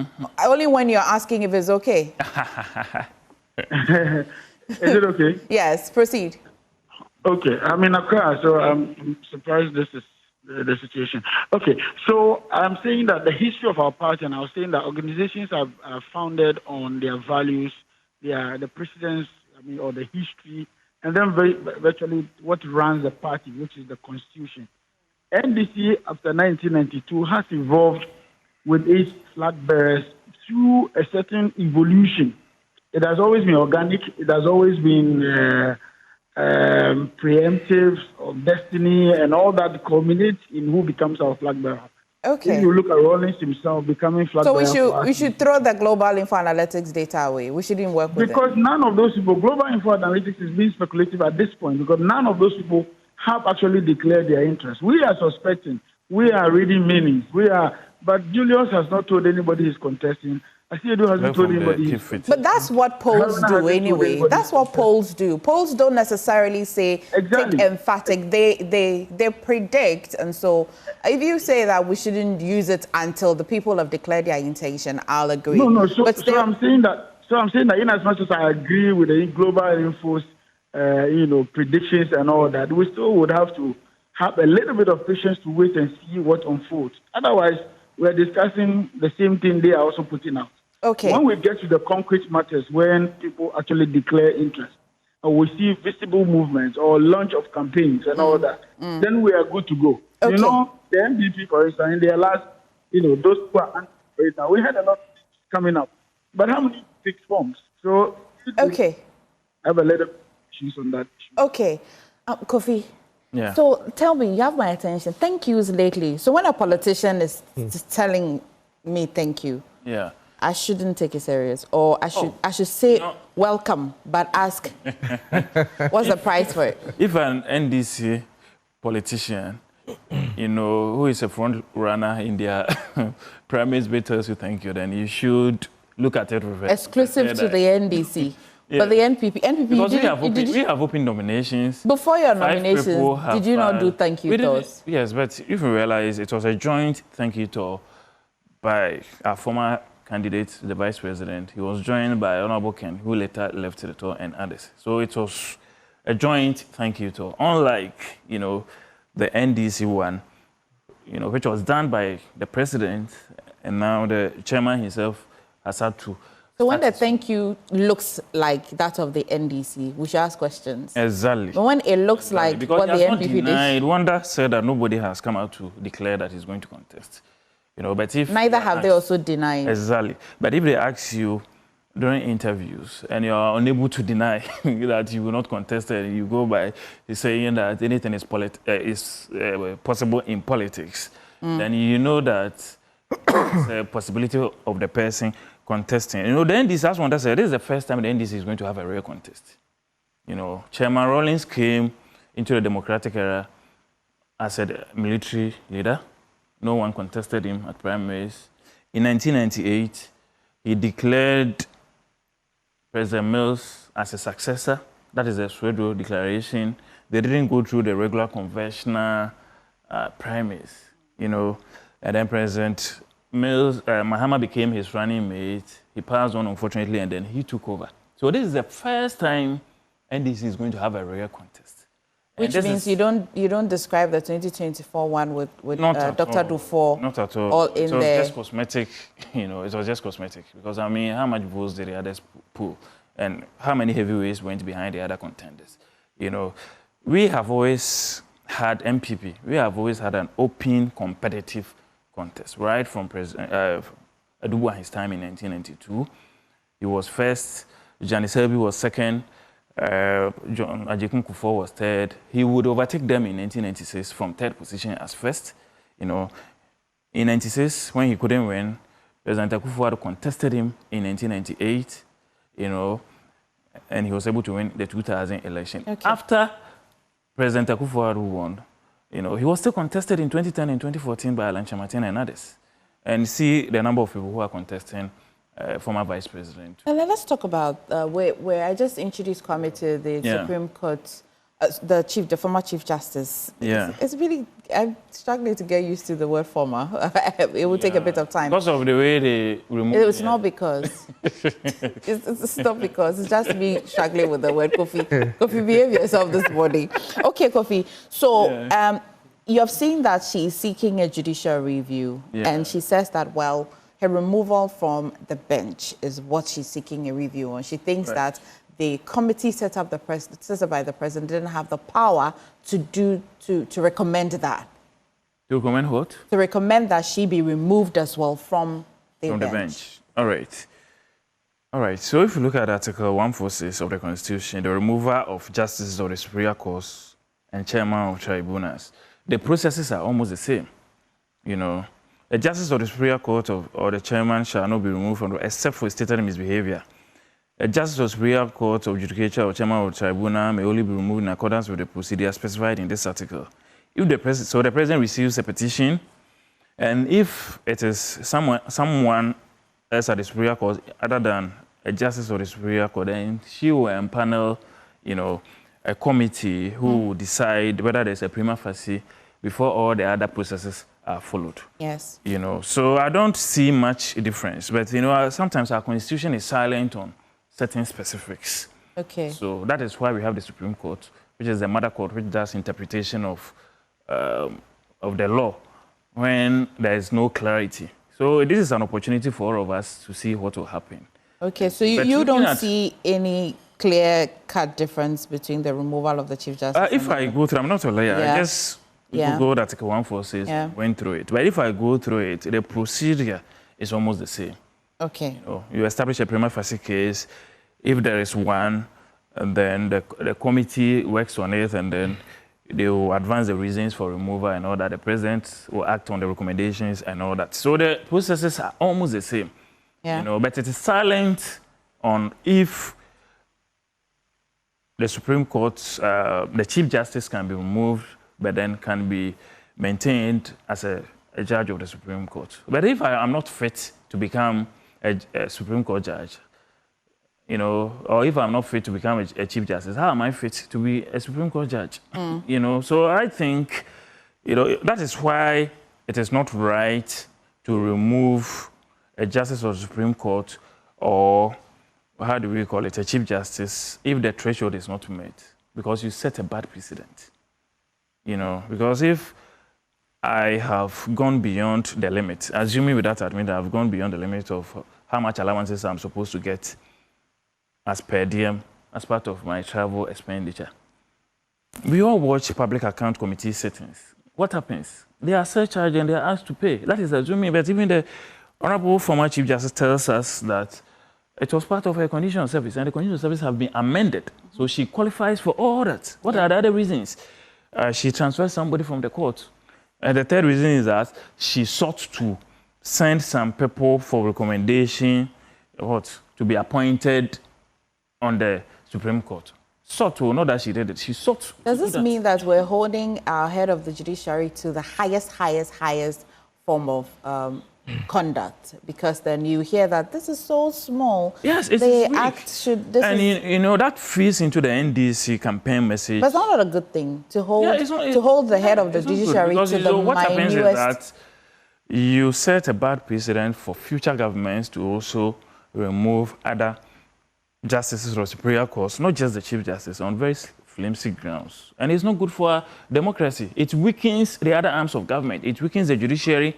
Only when you're asking if it's okay.
Is it okay?
Yes, proceed.
Okay. I'm in Accra, so I'm surprised this is the situation. Okay, so I'm saying that the history of our party, and I was saying that organizations are founded on their values, the precedents, or the history, and then virtually what runs the party, which is the Constitution. NDC, after 1992, has evolved with its flag bearers through a certain evolution. It has always been organic. It has always been preemptive of destiny, and all that culminates in who becomes our flag bearer.
Okay.
If you look at Rawlings himself becoming flag bearer.
So we should throw the global info analytics data away. We shouldn't work with it.
Because none of those people, global info analytics is being speculative at this point, because none of those people have actually declared their interest. We are suspecting. We are reading meanings. But Julius has not told anybody he's contesting. Asiedu hasn't told anybody.
But that's what polls do anyway. That's what polls do. Polls don't necessarily say take emphatic. They predict, and so if you say that we shouldn't use it until the people have declared their intention, I'll agree.
No. So I'm saying that. So I'm saying that in as much as I agree with the global info's, predictions and all that, we still would have to have a little bit of patience to wait and see what unfolds. Otherwise, we're discussing the same thing they are also putting out.
Okay.
When we get to the concrete matters, when people actually declare interest, or we see visible movements or launch of campaigns and all that, then we are good to go.
Okay.
The MPP, for instance, in their last, those who are anti-now, we had a lot coming up. But how many fixed forms? So,
okay.
I have a lot of issues on that issue.
Okay. Kofi.
Yeah.
So tell me, you have my attention. Thank yous lately. So when a politician is telling me thank you,
yeah,
I shouldn't take it serious, or I should say welcome, but ask what's the price for it?
If an NDC politician, who is a front runner in their primaries tells you thank you, then you should look at it with
exclusive to the NDC. Yeah. But the NPP,
because we have open nominations.
Before your nominations, did you not do thank you tours?
Yes, but if you realize it was a joint thank you tour by our former candidate, the vice president. He was joined by Honorable Ken, who later left the tour, and others. So it was a joint thank you tour, unlike, the NDC one, which was done by the president, and now the chairman himself has had to.
So when the thank you looks like that of the NDC, we should ask questions.
Exactly.
But when it looks like
because
what the NPP did.
Wanda said that nobody has come out to declare that he's going to contest. But if
neither have they also denied.
Exactly. But if they ask you during interviews and you are unable to deny that you will not contest it, you go by saying that anything is possible in politics, then you know that it's a possibility of the person contesting. The NDC, as one said, this is the first time the NDC is going to have a real contest. Chairman Rawlings came into the democratic era as a military leader. No one contested him at primaries. In 1998, he declared President Mills as a successor. That is the Asiedu Declaration. They didn't go through the regular conventional primaries, you know. And then President Mills, Mahama became his running mate. He passed on, unfortunately, and then he took over. So this is the first time NDC is going to have a real contest.
Which means you don't describe the 2024 one with Dr. Dufour.
Not at all.
All in
it was
there.
just cosmetic, you know. It was just cosmetic because I mean, how much votes did the others pull, and how many heavyweights went behind the other contenders? You know, we have always had MPP. We have always had an open, competitive contest, right from President Adubu his time in 1992. He was first. Gianni Selby was second. John Ajikun Kufuor was third. He would overtake them in 1996 from third position as first. You know, in 96 when he couldn't win, President Kufuor contested him in 1998. You know, and he was able to win the 2000 election. Okay. After President Kufuor won, you know, he was still contested in 2010 and 2014 by Alan Chamartin and others. And see the number of people who are contesting. Former Vice President.
And then let's talk about where I just introduced Kwame to the Supreme Court, the former Chief Justice.
Yeah.
It's really, I'm struggling to get used to the word former. It will take a bit of time.
Because of the way they remove it.
It's not because. it's not because. It's just me struggling with the word. Kofi, behave yourself this morning. Okay, Kofi. So, you have seen that she's seeking a judicial review. Yeah. And she says that, well, her removal from the bench is what she's seeking a review on. She thinks that the committee set up by the president didn't have the power to recommend that.
To recommend what?
To recommend that she be removed as well from the bench.
All right. All right. So if you look at Article 146 of the Constitution, the removal of justices of the Superior Courts and chairman of tribunals, the processes are almost the same, you know. The justice of the Superior Court or the chairman shall not be removed from except for stated misbehavior. A justice of the Superior Court of Judicature or chairman of the tribunal may only be removed in accordance with the procedure specified in this article. If the president receives a petition, and if it is someone else at the Superior Court other than a justice of the Superior Court, then she will empanel, you know, a committee who will decide whether there's a prima facie before all the other processes are followed.
Yes.
You know, so I don't see much difference. But, you know, sometimes our constitution is silent on certain specifics.
Okay.
So that is why we have the Supreme Court, which is the mother court, which does interpretation of the law when there is no clarity. So this is an opportunity for all of us to see what will happen.
Okay, so you don't see any clear-cut difference between the removal of the Chief Justice?
If I go through, I'm not a lawyer, I guess Google Article 146, went through it. But if I go through it, the procedure is almost the same.
Okay.
You know, you establish a prima facie case. If there is one, and then the committee works on it, and then they will advance the reasons for removal and all that. The president will act on the recommendations and all that. So the processes are almost the same. Yeah. You know, but it is silent on if the Supreme Court, the Chief Justice can be removed, but then can be maintained as a judge of the Supreme Court. But if I am not fit to become a Supreme Court judge, you know, or if I'm not fit to become a Chief Justice, how am I fit to be a Supreme Court judge? You know, so I think, you know, that is why it is not right to remove a Justice of the Supreme Court, or how do we call it, a Chief Justice, if the threshold is not met, because you set a bad precedent. You know, because if I have gone beyond the limit, assuming without admitting I've gone beyond the limit of how much allowances I'm supposed to get as per diem, as part of my travel expenditure. We all watch public account committee settings. What happens? They are surcharged and they are asked to pay. That is assuming, but even the Honorable former Chief Justice tells us that it was part of her condition of service, and the condition of service have been amended. So she qualifies for all that. What are the other reasons? She transferred somebody from the court. And the third reason is that she sought to send some people for recommendation, to be appointed on the Supreme Court. Sought to, not that she did it, she sought.
Does this mean that we're holding our head of the judiciary to the highest form of conduct, because then you hear that this is so small.
Yes, it's
the
weak.
act should. This
and
is,
you know that feeds into the NDC campaign message.
but it's not a good thing to hold to hold the head of the judiciary
because
to the
what happens is
minutest.
that you set a bad precedent for future governments to also remove other justices of superior courts, not just the Chief Justice, on very flimsy grounds. And it's not good for democracy. It weakens the other arms of government. It weakens the judiciary.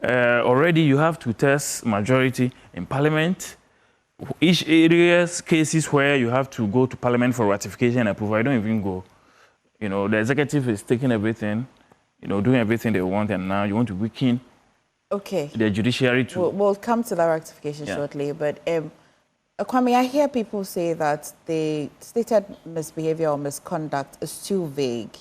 Already you have to test majority in parliament. Each area's cases where you have to go to parliament for ratification and approval, I don't even go. You know, the executive is taking everything, you know, doing everything they want, and now you want to weaken the judiciary too.
We'll come to that rectification shortly, but Kwame, I hear people say that the stated misbehavior or misconduct is too vague.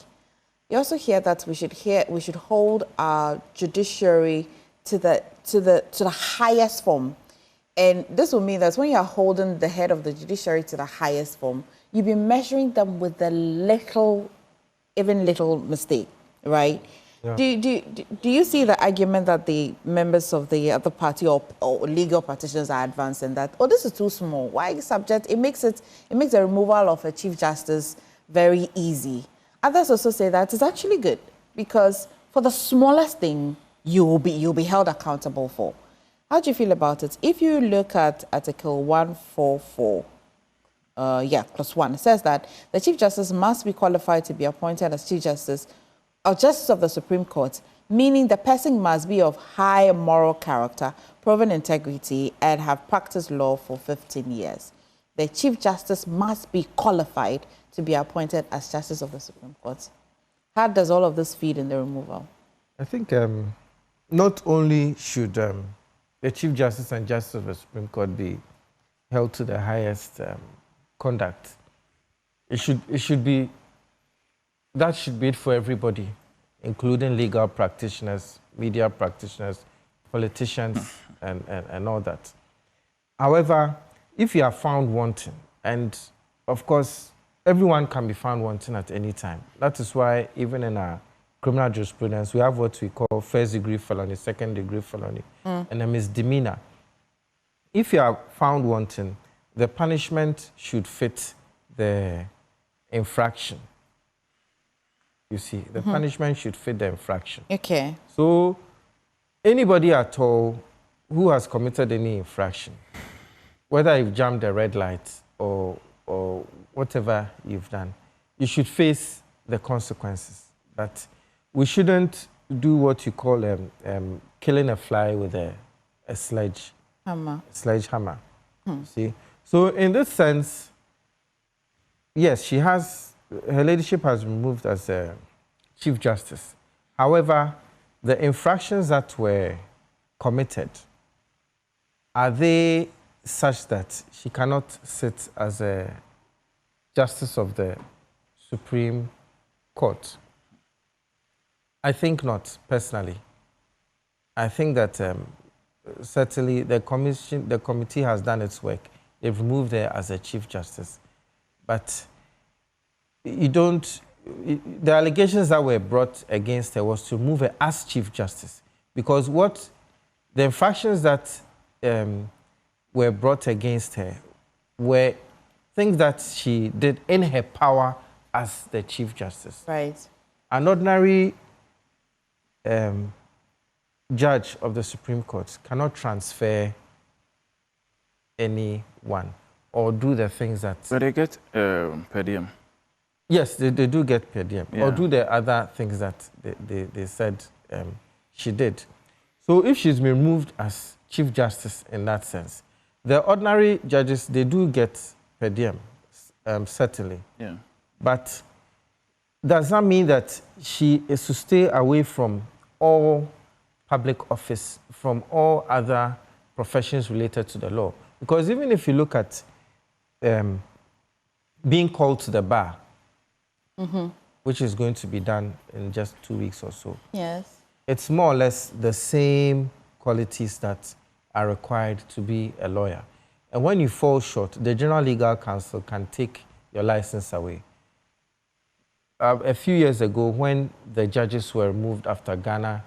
You also hear that we should hold our judiciary to the highest form. And this will mean that when you're holding the head of the judiciary to the highest form, you'll be measuring them with the even little mistake, right? Yeah. Do you see the argument that the members of the other party or legal practitioners are advancing that, oh, this is too small? Why subject? It makes the removal of a Chief Justice very easy. Others also say that it's actually good because for the smallest thing, you'll be held accountable for. How do you feel about it? If you look at Article 144, clause 1, it says that the Chief Justice must be qualified to be appointed as Chief Justice or Justice of the Supreme Court, meaning the person must be of high moral character, proven integrity, and have practiced law for 15 years. The Chief Justice must be qualified to be appointed as Justice of the Supreme Court. How does all of this feed in the removal?
I think not only should the Chief Justice and Justice of the Supreme Court be held to the highest conduct, that should be it for everybody, including legal practitioners, media practitioners, politicians, and all that. However, if you are found wanting, and of course, everyone can be found wanting at any time. That is why even in our criminal jurisprudence, we have what we call first-degree felony, second-degree felony, and a misdemeanor. If you are found wanting, the punishment should fit the infraction. You see, the punishment should fit the infraction.
Okay.
So anybody at all who has committed any infraction, whether you've jammed a red light or whatever you've done, you should face the consequences. But we shouldn't do what you call killing a fly with a sledgehammer. See? So in this sense, yes, her ladyship has been moved as a Chief Justice. However, the infractions that were committed, are they such that she cannot sit as a Justice of the Supreme Court? I think not, personally. I think that certainly the committee has done its work. They've removed her as a Chief Justice. But the allegations that were brought against her was to remove her as Chief Justice. Because the infractions that were brought against her were things that she did in her power as the Chief Justice.
Right.
An ordinary judge of the Supreme Court cannot transfer anyone or do the things that...
But they get per diem.
Yes, they do get per diem, or do the other things that they said she did. So if she's been removed as Chief Justice in that sense, the ordinary judges, they do get per diem, certainly. Yeah. But does that mean that she is to stay away from all public office, from all other professions related to the law? Because even if you look at being called to the bar, which is going to be done in just 2 weeks or so.
Yes.
It's more or less the same qualities that are required to be a lawyer. And when you fall short, the General Legal Counsel can take your license away. A few years ago, when the judges were removed after Ghana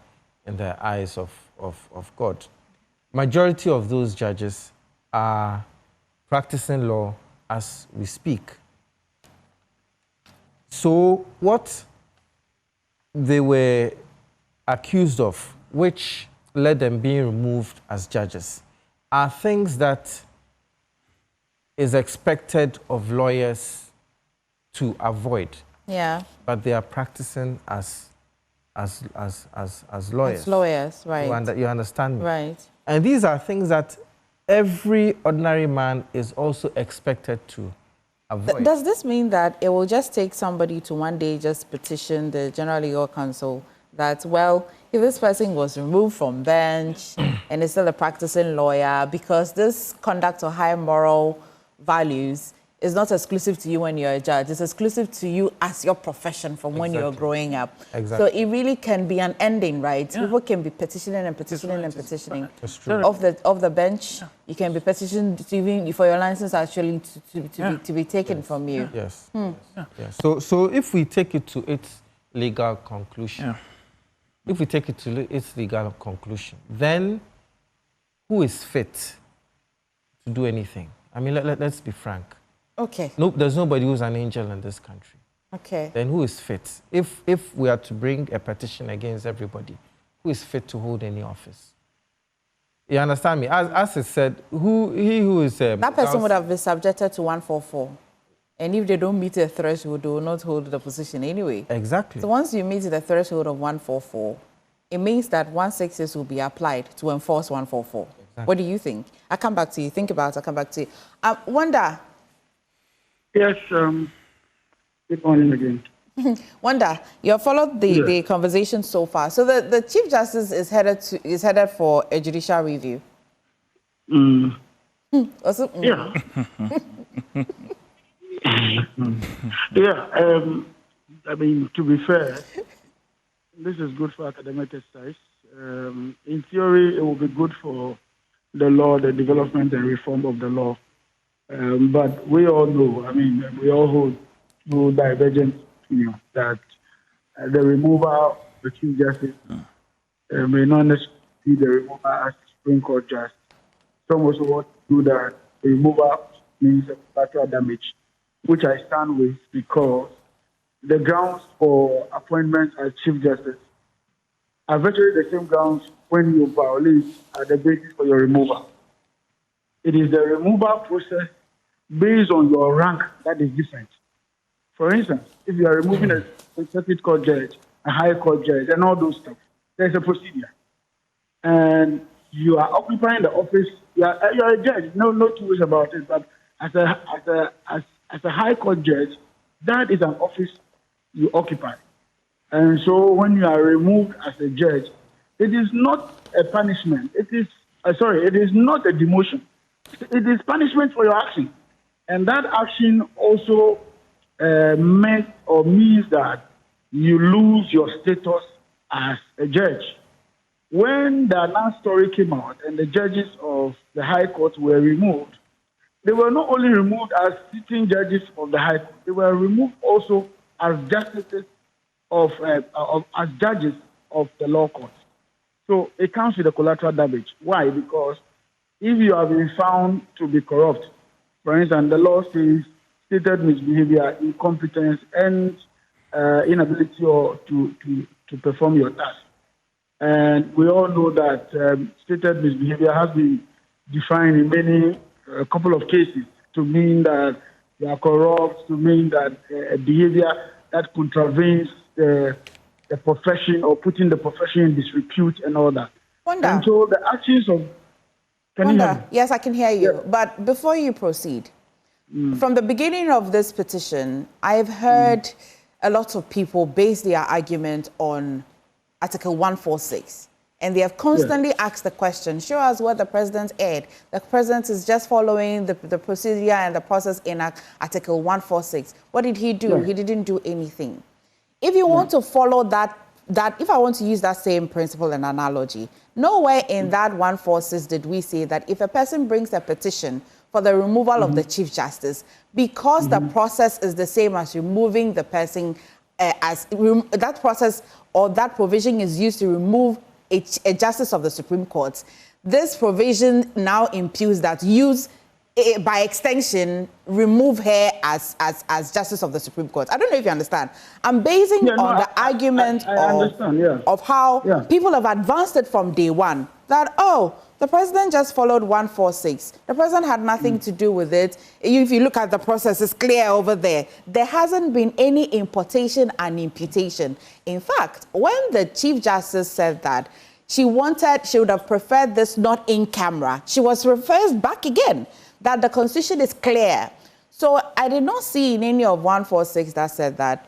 in the eyes of God. Majority of those judges are practicing law as we speak. So what they were accused of, which led them being removed as judges, are things that is expected of lawyers to avoid.
Yeah.
But they are practicing as lawyers.
As lawyers, right.
You understand me?
Right.
And these are things that every ordinary man is also expected to avoid.
Does this mean that it will just take somebody to one day just petition the General Legal Counsel that, well, if this person was removed from bench and is still a practicing lawyer, because this conduct or high moral values is not exclusive to you when you're a judge, it's exclusive to you as your profession from when you're growing up.
Exactly.
So it really can be an ending, right? Yeah. People can be petitioning and petitioning and petitioning. That's true. Off the bench, you can be petitioning even for your license actually to be taken from you.
Yes. Yes. So if we take it to its legal conclusion, then who is fit to do anything? I mean, let's be frank.
Okay.
No, there's nobody who's an angel in this country.
Okay.
Then who is fit? If we are to bring a petition against everybody, who is fit to hold any office? You understand me? As it said, who is...
that person would have been subjected to 144. And if they don't meet a threshold, they will not hold the position anyway.
Exactly.
So once you meet the threshold of 144, it means that 166 will be applied to enforce 144. Exactly. What do you think? I'll come back to you. Think about it. I'll come back to you. Wanda.
Yes, good morning again.
Wanda, you have followed the conversation so far. So the Chief Justice is headed for a judicial review. Also,
yeah. Yeah. I mean, to be fair, this is good for academic exercise. In theory, it will be good for the law, the development and reform of the law. But we all know, I mean, we all hold no divergent opinion that the removal of the Chief Justice may not necessarily be the removal as Supreme Court Justice. Some also want to do that. The removal means collateral damage, which I stand with because the grounds for appointment as Chief Justice are virtually the same grounds when you violate the basis for your removal. It is the removal process based on your rank that is different. For instance, if you are removing a circuit court judge, a high court judge, and all those stuff, there's a procedure. And you are occupying the office, you are a judge, no two ways about it, but as a high court judge, that is an office you occupy. And so when you are removed as a judge, it is not a punishment. It is not a demotion. It is punishment for your action. And that action also meant or means that you lose your status as a judge. When the last story came out and the judges of the High Court were removed, they were not only removed as sitting judges of the High Court, they were removed also as justices as judges of the law courts. So it comes with a collateral damage. Why? Because if you have been found to be corrupt, for instance, the law says stated misbehavior, incompetence, and inability to perform your task. And we all know that stated misbehavior has been defined in a couple of cases to mean that you are corrupt, to mean that behavior that contravenes the profession or putting the profession in disrepute and all that.
Wanda.
And so the actions of...
Wanda, yes, I can hear you. Yeah. But before you proceed, from the beginning of this petition, I've heard a lot of people base their argument on Article 146. And they have constantly asked the question, show us what the president aired. The president is just following the procedure and the process in Article 146. What did he do? He didn't do anything. If you want to follow that, if I want to use that same principle and analogy, nowhere in that 146 did we say that if a person brings a petition for the removal of the Chief Justice, because the process is the same as removing the person, that process or that provision is used to remove a justice of the Supreme Court, this provision now imputes that by extension, remove her as Justice of the Supreme Court. I don't know if you understand. I'm basing on the argument of how people have advanced it from day one. That, the president just followed 146. The president had nothing to do with it. If you look at the process, it's clear over there. There hasn't been any importation and imputation. In fact, when the Chief Justice said that, she would have preferred this not in camera. She was reversed back again, that the Constitution is clear. So I did not see in any of 146 that said that,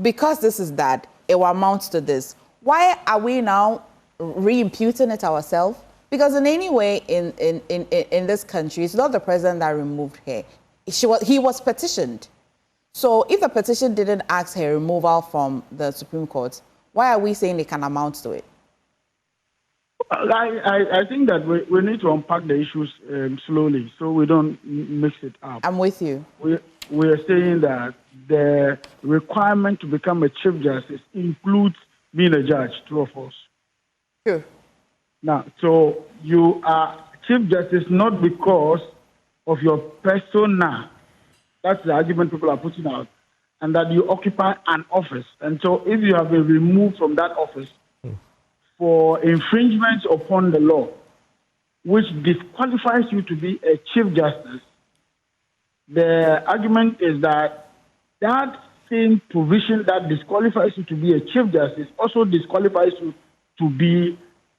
because this is that, it will amount to this. Why are we now re-imputing it ourselves? Because in any way in this country, it's not the president that removed her. He was petitioned. So if the petition didn't ask her removal from the Supreme Court, why are we saying it can amount to it?
I think that we need to unpack the issues slowly so we don't mix it up.
I'm with you.
We are saying that the requirement to become a Chief Justice includes being a judge, true or false?
True.
Now, so you are Chief Justice not because of your persona. That's the argument people are putting out. And that you occupy an office. And so if you have been removed from that office for infringements upon the law, which disqualifies you to be a Chief Justice, the argument is that that same provision that disqualifies you to be a Chief Justice also disqualifies you to be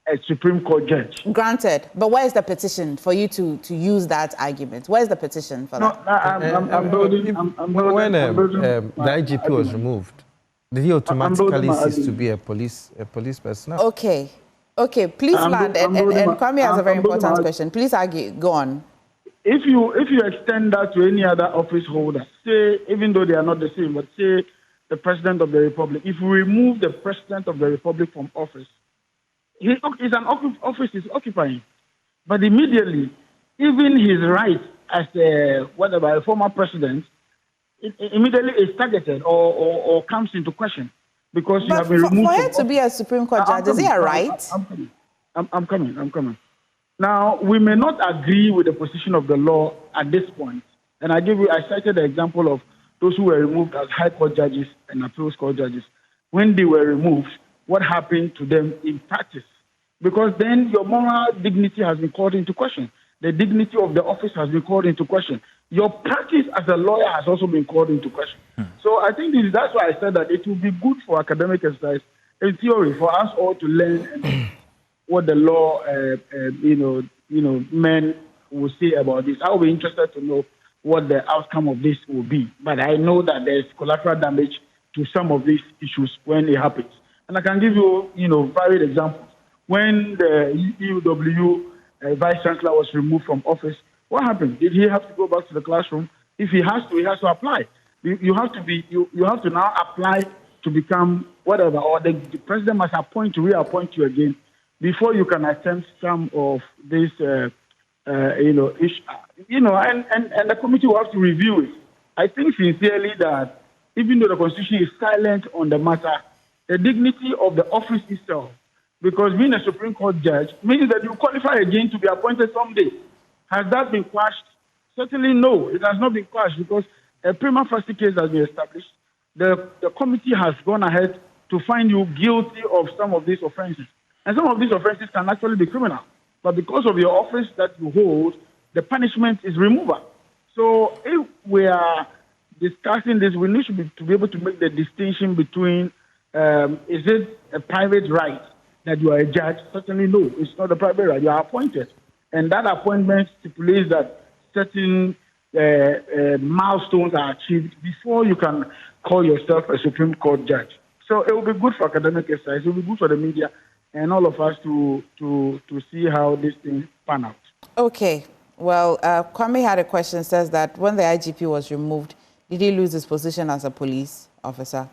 a Supreme Court judge.
Granted, but where is the petition for you to use that argument? Where's the petition for that?
When the IGP was removed, did he automatically cease to be a police personnel?
Okay, please land. And Kwame has a very important question. Please argue. Go on.
If you extend that to any other office holder, say, even though they are not the same, but say the President of the Republic, if we remove the President of the Republic from office, it's an office he's occupying. But immediately, even his right as a former president, it immediately is targeted or comes into question because you have been removed.
For her to be a Supreme Court judge, is he a right?
I'm coming. Now, we may not agree with the position of the law at this point. And I cited the example of those who were removed as High Court judges and Appeals Court judges. When they were removed, what happened to them in practice? Because then your moral dignity has been called into question. The dignity of the office has been called into question. Your practice as a lawyer has also been called into question. So I think that's why I said that it will be good for academic exercise, in theory, for us all to learn what the law, men will say about this. I'll be interested to know what the outcome of this will be. But I know that there's collateral damage to some of these issues when it happens. And I can give you, varied examples. When the EUW Vice Chancellor was removed from office, what happened? Did he have to go back to the classroom? If he has to apply. You have to now apply to become whatever, or the president must reappoint you again before you can attempt some of this, issue. And the committee will have to review it. I think sincerely that even though the Constitution is silent on the matter, the dignity of the office itself, because being a Supreme Court judge means that you qualify again to be appointed someday. Has that been quashed? Certainly no, it has not been quashed because a prima facie case has been established. The committee has gone ahead to find you guilty of some of these offenses. And some of these offenses can actually be criminal. But because of your office that you hold, the punishment is removal. So if we are discussing this, we need to be able to make the distinction between is it a private right that you are a judge? Certainly no, it's not a private right. You are appointed. And that appointment stipulates that certain milestones are achieved before you can call yourself a Supreme Court judge. So it will be good for academic exercise. It will be good for the media and all of us to see how this thing pan out.
Okay. Well, Kwame had a question, says that when the IGP was removed, did he lose his position as a police officer?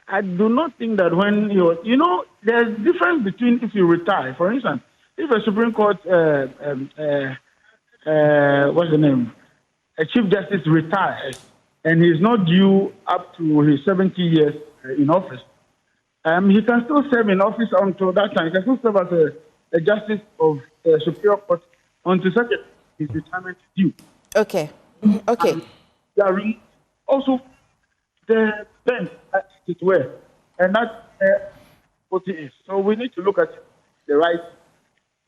I do not think that when there's a difference between if you retire. For instance, if a Supreme Court, what's the name? A Chief Justice retires and he's not due up to his 70 years in office, He can still serve in office until that time. He can still serve as a justice of the Superior Court until such his retirement is due.
Okay. Okay.
Also, the bench that it were, and that's what it is. So we need to look at the right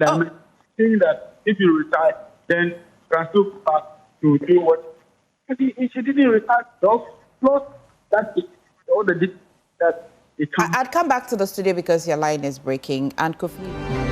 dimension. Saying that if you retire, then you can still go back to do what. But she didn't retire, plus that all the that it comes.
I'd come back to the studio because your line is breaking. And Kofi.